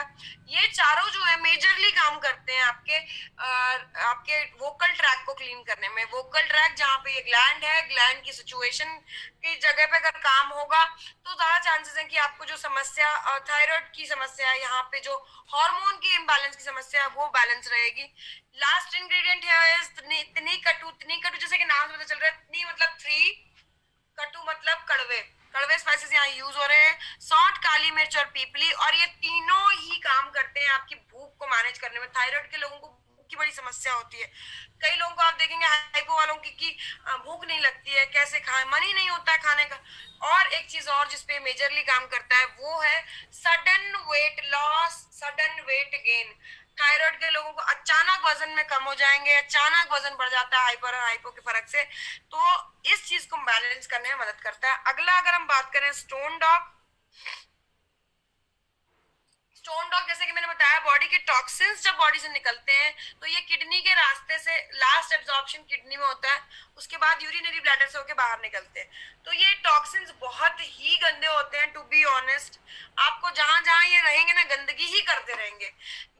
ये चारों जो है मेजरली काम करते हैं आपके वोकल ट्रैक को क्लीन करने में। वोकल ट्रैक जहाँ पे ये ग्लैंड है, ग्लैंड की सिचुएशन की जगह पे अगर काम होगा तो ज्यादा चांसेस है कि आपको जो समस्या थायराइड की समस्या है, यहाँ पे जो हार्मोन की इम्बैलेंस की समस्या है वो बैलेंस रहेगी। लास्ट इंग्रेडिएंट है तनी कटु। तनी कटु जैसे कि नाम से पता चल रहा है, तनी मतलब 3, कटु मतलब कड़वे। कड़वे स्पाइसेस यहाँ यूज हो रहे हैं, सौंठ, काली मिर्च और पीपली, और ये तीनों ही काम करते हैं आपकी भूख को मैनेज करने में। थायराइड के लोगों को भूख की बड़ी समस्या होती है। कई लोगों को आप देखेंगे हाइपो वालों की भूख नहीं लगती है, कैसे खाएं, मन ही नहीं होता है खाने का। और एक चीज और जिसपे मेजरली काम करता है वो है sudden weight loss, sudden weight gain. Thyroid के लोगों को अचानक वजन में कम हो जाएंगे, अचानक वजन बढ़ जाता है हाइपर और हाइपो के फर्क से, तो इस चीज को बैलेंस करने में मदद करता है। अगला अगर हम बात करें स्टोन डॉग, स्टोन डॉग जैसे कि मैंने बताया बॉडी के टॉक्सिन्स जब बॉडी से निकलते हैं तो ये किडनी के रास्ते से, लास्ट एब्जॉर्प्शन किडनी में होता है, उसके बाद यूरिनरी ब्लैडर से होकर बाहर निकलते हैं। तो ये टॉक्सिन्स बहुत ही गंदे होते हैं, टू बी ऑनेस्ट। आपको जहां जहां ये रहेंगे ना गंदगी ही करते रहेंगे।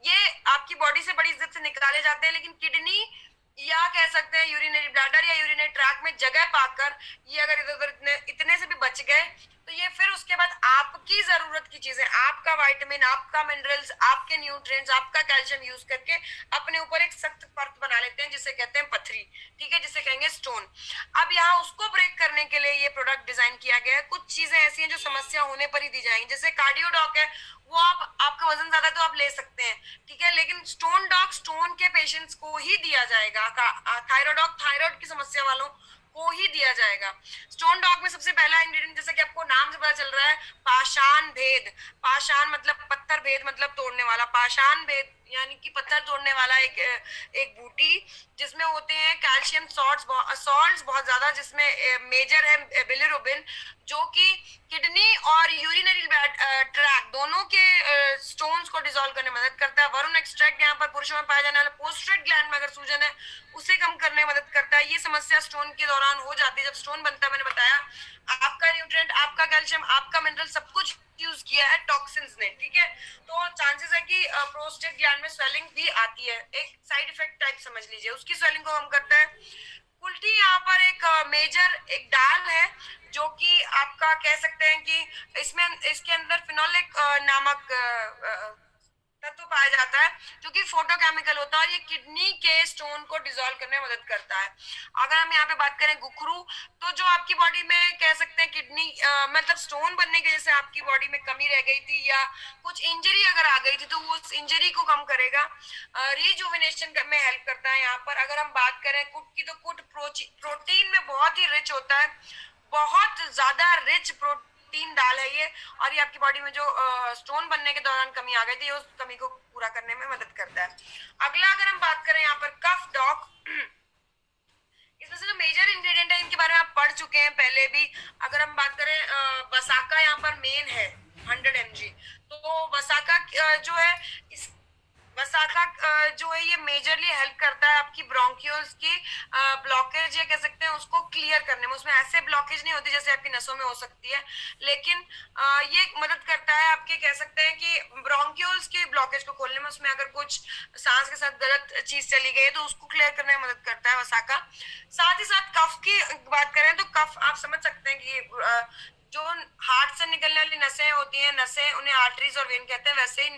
ये आपकी बॉडी से बड़ी इज्जत से निकाले जाते हैं, लेकिन किडनी या कह सकते हैं यूरिनरी ब्लैडर या यूरिनरी ट्रैक में जगह पाकर ये अगर इधर उधर इतने से भी बच गए तो ये फिर उसके बाद आपकी जरूरत की चीजें, आपका विटामिन, आपका मिनरल्स, आपके न्यूट्रिएंट्स, आपका कैल्शियम यूज करके अपने ऊपर एक सख्त परत बना लेते हैं जिसे कहते हैं पथरी, ठीक है, जिसे कहेंगे स्टोन। अब यहाँ उसको ब्रेक करने के लिए ये प्रोडक्ट डिजाइन किया गया है। कुछ चीजें ऐसी हैं जो समस्या होने पर ही दी जाएंगी, जैसे कार्डियोडॉक है, वो आपका वजन ज्यादा तो आप ले सकते हैं, ठीक है, लेकिन स्टोन डॉग स्टोन के पेशेंट्स को ही दिया जाएगा। थायराइडॉक थायराइड की समस्या वालों को ही दिया जाएगा। स्टोन डॉग में सबसे पहला इंग्रेडिएंट जैसा कि आपको नाम से पता चल रहा है, पाषाण भेद। पाषाण मतलब पत्थर, भेद मतलब तोड़ने वाला। पाषाण भेद यानी कि पत्थर तोड़ने वाला एक बूटी जिसमें होते हैं कैल्शियम सॉल्ट्स बहुत ज्यादा, जिसमें मेजर है बिलिरुबिन, जो कि किडनी और यूरिनरी ट्रैक दोनों के स्टोन्स को डिसॉल्व करने में मदद करता है। वरुण एक्सट्रैक्ट यहाँ पर पुरुषों में पाया जाने वाला पोस्ट्रेट ग्लैंड में अगर सूजन है उसे कम करने में मदद करता है। ये समस्या स्टोन के दौरान हो जाती है, जब स्टोन बनता है। मैंने बताया आपका न्यूट्रिएंट, आपका कैल्शियम, आपका मिनरल सब कुछ यूज किया है टॉक्सिन्स ने, ठीक है, तो चांसेस है कि प्रोस्टेट ग्लैंड में स्वेलिंग भी आती है, एक साइड इफेक्ट टाइप समझ लीजिए, उसकी स्वेलिंग को कम करता है। कुल्टी यहाँ पर एक मेजर एक डाल है जो कि आपका कह सकते हैं कि इसमें इसके अंदर फिनोलिक नामक तत्व पाया जाता है जो कि फोटोकेमिकल होता है और ये किडनी के स्टोन को डिसॉल्व करने में मदद करता है। अगर हम यहाँ पे बात करें गुखरू, तो जो आपकी बॉडी में कह सकते हैं किडनी मतलब स्टोन बनने की वजह से आपकी बॉडी में कमी रह गई थी या कुछ इंजरी अगर आ गई थी तो वो उस इंजरी को कम करेगा, रिजुविनेशन में हेल्प करता है। यहाँ पर अगर हम बात करें कुट की, तो कुट प्रोटीन में बहुत ही रिच होता है, बहुत ज्यादा रिच प्रोटीन दाल है ये, और ये आपकी बॉडी में जो स्टोन बनने के दौरान कमी आ गई थी उस कमी को पूरा करने में मदद करता है। अगला अगर हम बात करें यहाँ पर कफ डॉग, इसमें से जो मेजर इंग्रेडिएंट है इनके बारे में आप पढ़ चुके हैं पहले भी। अगर हम बात करें वसाका यहाँ पर मेन है 100 mg, तो वसाका जो है इस वसाका जो है ये मेजरली हेल्प करता है आपकी ब्रोंकियोल्स की ब्लॉकेज या कह सकते हैं उसको क्लियर करने में। उसमें ऐसे ब्लॉकेज नहीं होती जैसे आपकी नसों में हो सकती है, लेकिन ये मदद करता है आपके कह सकते हैं कि ब्रोंकियोल्स के ब्लॉकेज को खोलने में। उसमें अगर कुछ सांस के साथ गलत चीज चली गई तो उसको क्लियर करने में मदद करता है वसाका। साथ ही साथ कफ की बात करें तो कफ आप समझ सकते हैं कि जो हार्ट से निकलने वाली नसें होती हैं, नसें उन्हें आर्टरीज और वेन कहते हैं, वैसे ही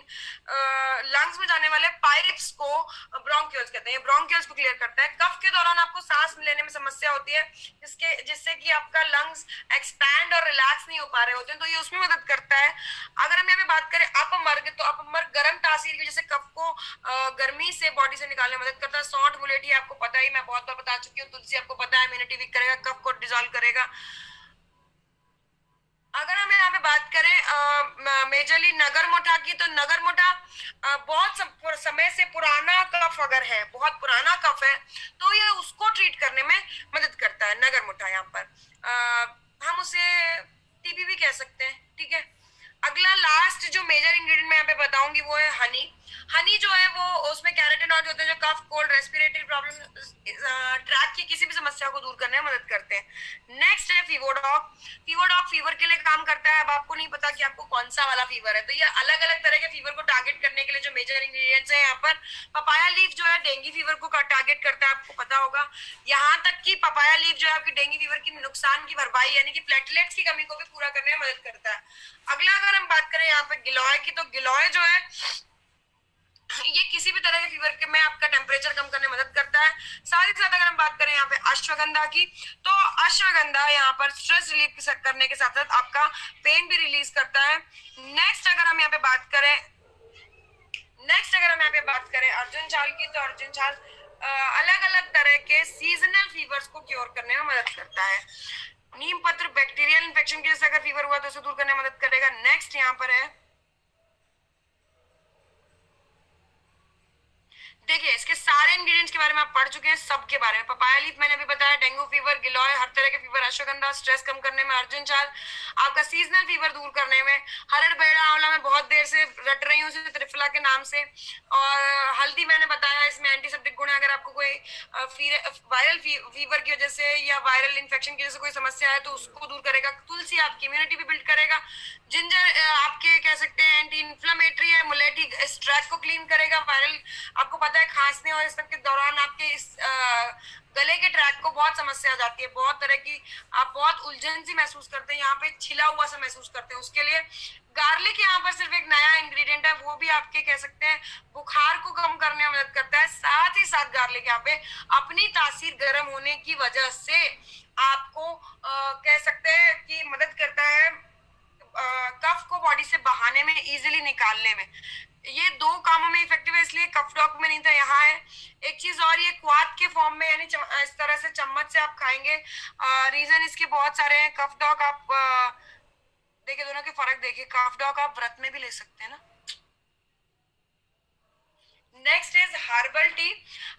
लंग्स में जाने वाले पाइप्स को ब्रोंकियल्स कहते हैं। ब्रोंकियल्स को क्लियर करता है। कफ के दौरान आपको सांस लेने में समस्या होती है जिससे कि आपका लंग्स एक्सपैंड और रिलैक्स नहीं हो पा रहे होते हैं, तो ये उसमें मदद करता है। अगर हम यहाँ पे बात करें अपमर्ग, तो अपमर्ग गर्म तासीर की वजह से कफ को गर्मी से बॉडी से निकालने में मदद करता है। सौंठ, मुलेठी आपको पता ही, मैं बहुत बार बता चुकी हूँ। तुलसी आपको पता है इम्यूनिटी वीक करेगा, कफ को डिसॉल्व करेगा। अगर हम यहाँ पे बात करें मेजरली नगर मोटा की, तो नगर मोटा बहुत समय से पुराना कफ अगर है, बहुत पुराना कफ है, तो ये उसको ट्रीट करने में मदद करता है नगर मोटा। यहाँ पर हम उसे टीबी भी कह सकते हैं, ठीक है। अगला लास्ट जो मेजर इंग्रेडिएंट मैं यहाँ पे बताऊंगी वो है हनी। हनी जो है वो उसमें कैरोटीनॉइड होते हैं जो cough cold respiratory problem tract की किसी भी समस्या को दूर करने में मदद करते हैं। नेक्स्ट है फीवोडॉक। फीवोडॉक फीवर के लिए काम करता है। अब आपको नहीं पता कि आपको कौन सा वाला फीवर है, तो ये अलग अलग तरह के फीवर को टारगेट करने के लिए जो मेजर इंग्रेडिएंट्स है यहाँ पर, पपाया लीफ जो है डेंगू फीवर को टारगेट करता है, आपको पता होगा। यहाँ तक कि पपाया लीफ जो है आपकी डेंगू फीवर की नुकसान की भरपाई यानी कि प्लेटलेट्स की कमी को भी पूरा करने में मदद करता है। अगला अगर हम बात करें यहाँ पे गिलोय की, तो गिलोय जो है ये किसी भी तरह के फीवर के में आपका टेम्परेचर कम करने में मदद करता है। साथ ही साथ अगर हम बात करें यहाँ पे अश्वगंधा की, तो अश्वगंधा यहाँ पर स्ट्रेस रिलीफ करने के साथ साथ आपका पेन भी रिलीज करता है। नेक्स्ट अगर हम यहाँ पे बात करें अर्जुन छाल की, तो अर्जुन छाल अलग अलग तरह के सीजनल फीवर्स को क्योर करने में मदद करता है। नीम पत्र बैक्टीरियल इन्फेक्शन की जैसे अगर फीवर हुआ तो उसे दूर करने में मदद करेगा। नेक्स्ट यहाँ पर है, देखिए इसके सारे इंग्रेडिएंट्स के बारे में आप पढ़ चुके हैं, सबके बारे में। पपाया लीफ मैंने अभी बताया, डेंगू फीवर, गिलोय हर तरह के फीवर, अश्वगंधा स्ट्रेस कम करने में, अर्जुन चाल आपका सीजनल फीवर दूर करने में, हरड़ बेड़ा आंवला में बहुत देर से रट रही हूँ उसे त्रिफला के नाम से, और हल्दी मैंने बताया इसमें एंटीसेप्टिक गुण है। अगर आपको कोई वायरल फीवर की वजह से या वायरल इन्फेक्शन की वजह से कोई समस्या है तो उसको दूर करेगा। तुलसी आपकी इम्यूनिटी भी बिल्ड करेगा। जिंजर आपके कह सकते हैं एंटी इन्फ्लेमेटरी है। मुलेठी स्ट्रेस को क्लीन करेगा। वायरल आपको पता है खांसने और इस सब के दौरान आपके इस गले के ट्रैक को बहुत समस्या आ जाती है, बहुत तरह की आप बहुत उलझन सी महसूस करते हैं, यहाँ पे छिला हुआ सा महसूस करते हैं। उसके लिए गार्लिक यहाँ पर सिर्फ एक नया इंग्रेडिएंट है, वो भी आपके कह सकते हैं बुखार को कम करने में मदद करता है। साथ ही साथ गार्लिक यहाँ पे अपनी तासीर गर्म होने की वजह से आपको कह सकते हैं कि मदद करता है कफ को बॉडी से बहाने में, इजीली निकालने में। ये दो कामों में इफेक्टिव है, इसलिए कफ डॉक में नहीं था, यहाँ है। एक चीज और, ये क्वाथ के फॉर्म में यानी इस तरह से चम्मच से आप खाएंगे। रीजन इसके बहुत सारे हैं। कफ डॉक आप देखिए, दोनों के फर्क देखिए। कफ डॉक आप व्रत में भी ले सकते हैं ना। Next is herbal tea.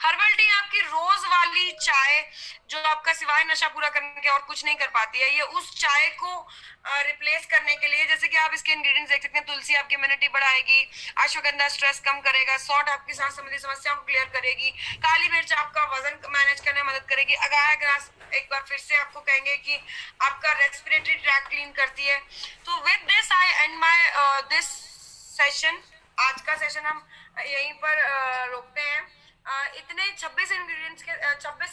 Herbal tea आपकी रोज वाली चाय जो आपका सिवाय नशा पूरा करने के और कुछ नहीं कर पाती है, ये उस चाय को रिप्लेस करने के लिए, जैसे कि आप इसके इंग्रेडिएंट्स देख सकते हैं। तुलसी आपकी इम्यूनिटी बढ़ाएगी, अश्वगंधा स्ट्रेस कम करेगा, सौंठ आपकी सांस संबंधी समस्याओं को क्लियर करेगी, काली मिर्च आपका वजन मैनेज करने में मदद करेगी, अगाया ग्रास एक बार फिर से आपको कहेंगे कि आपका रेस्पिरेटरी ट्रैक क्लीन करती है। तो with this I and my this session. आज का सेशन हम यहीं पर रोकते हैं। इतने 26 इंग्रेडिएंट्स के 26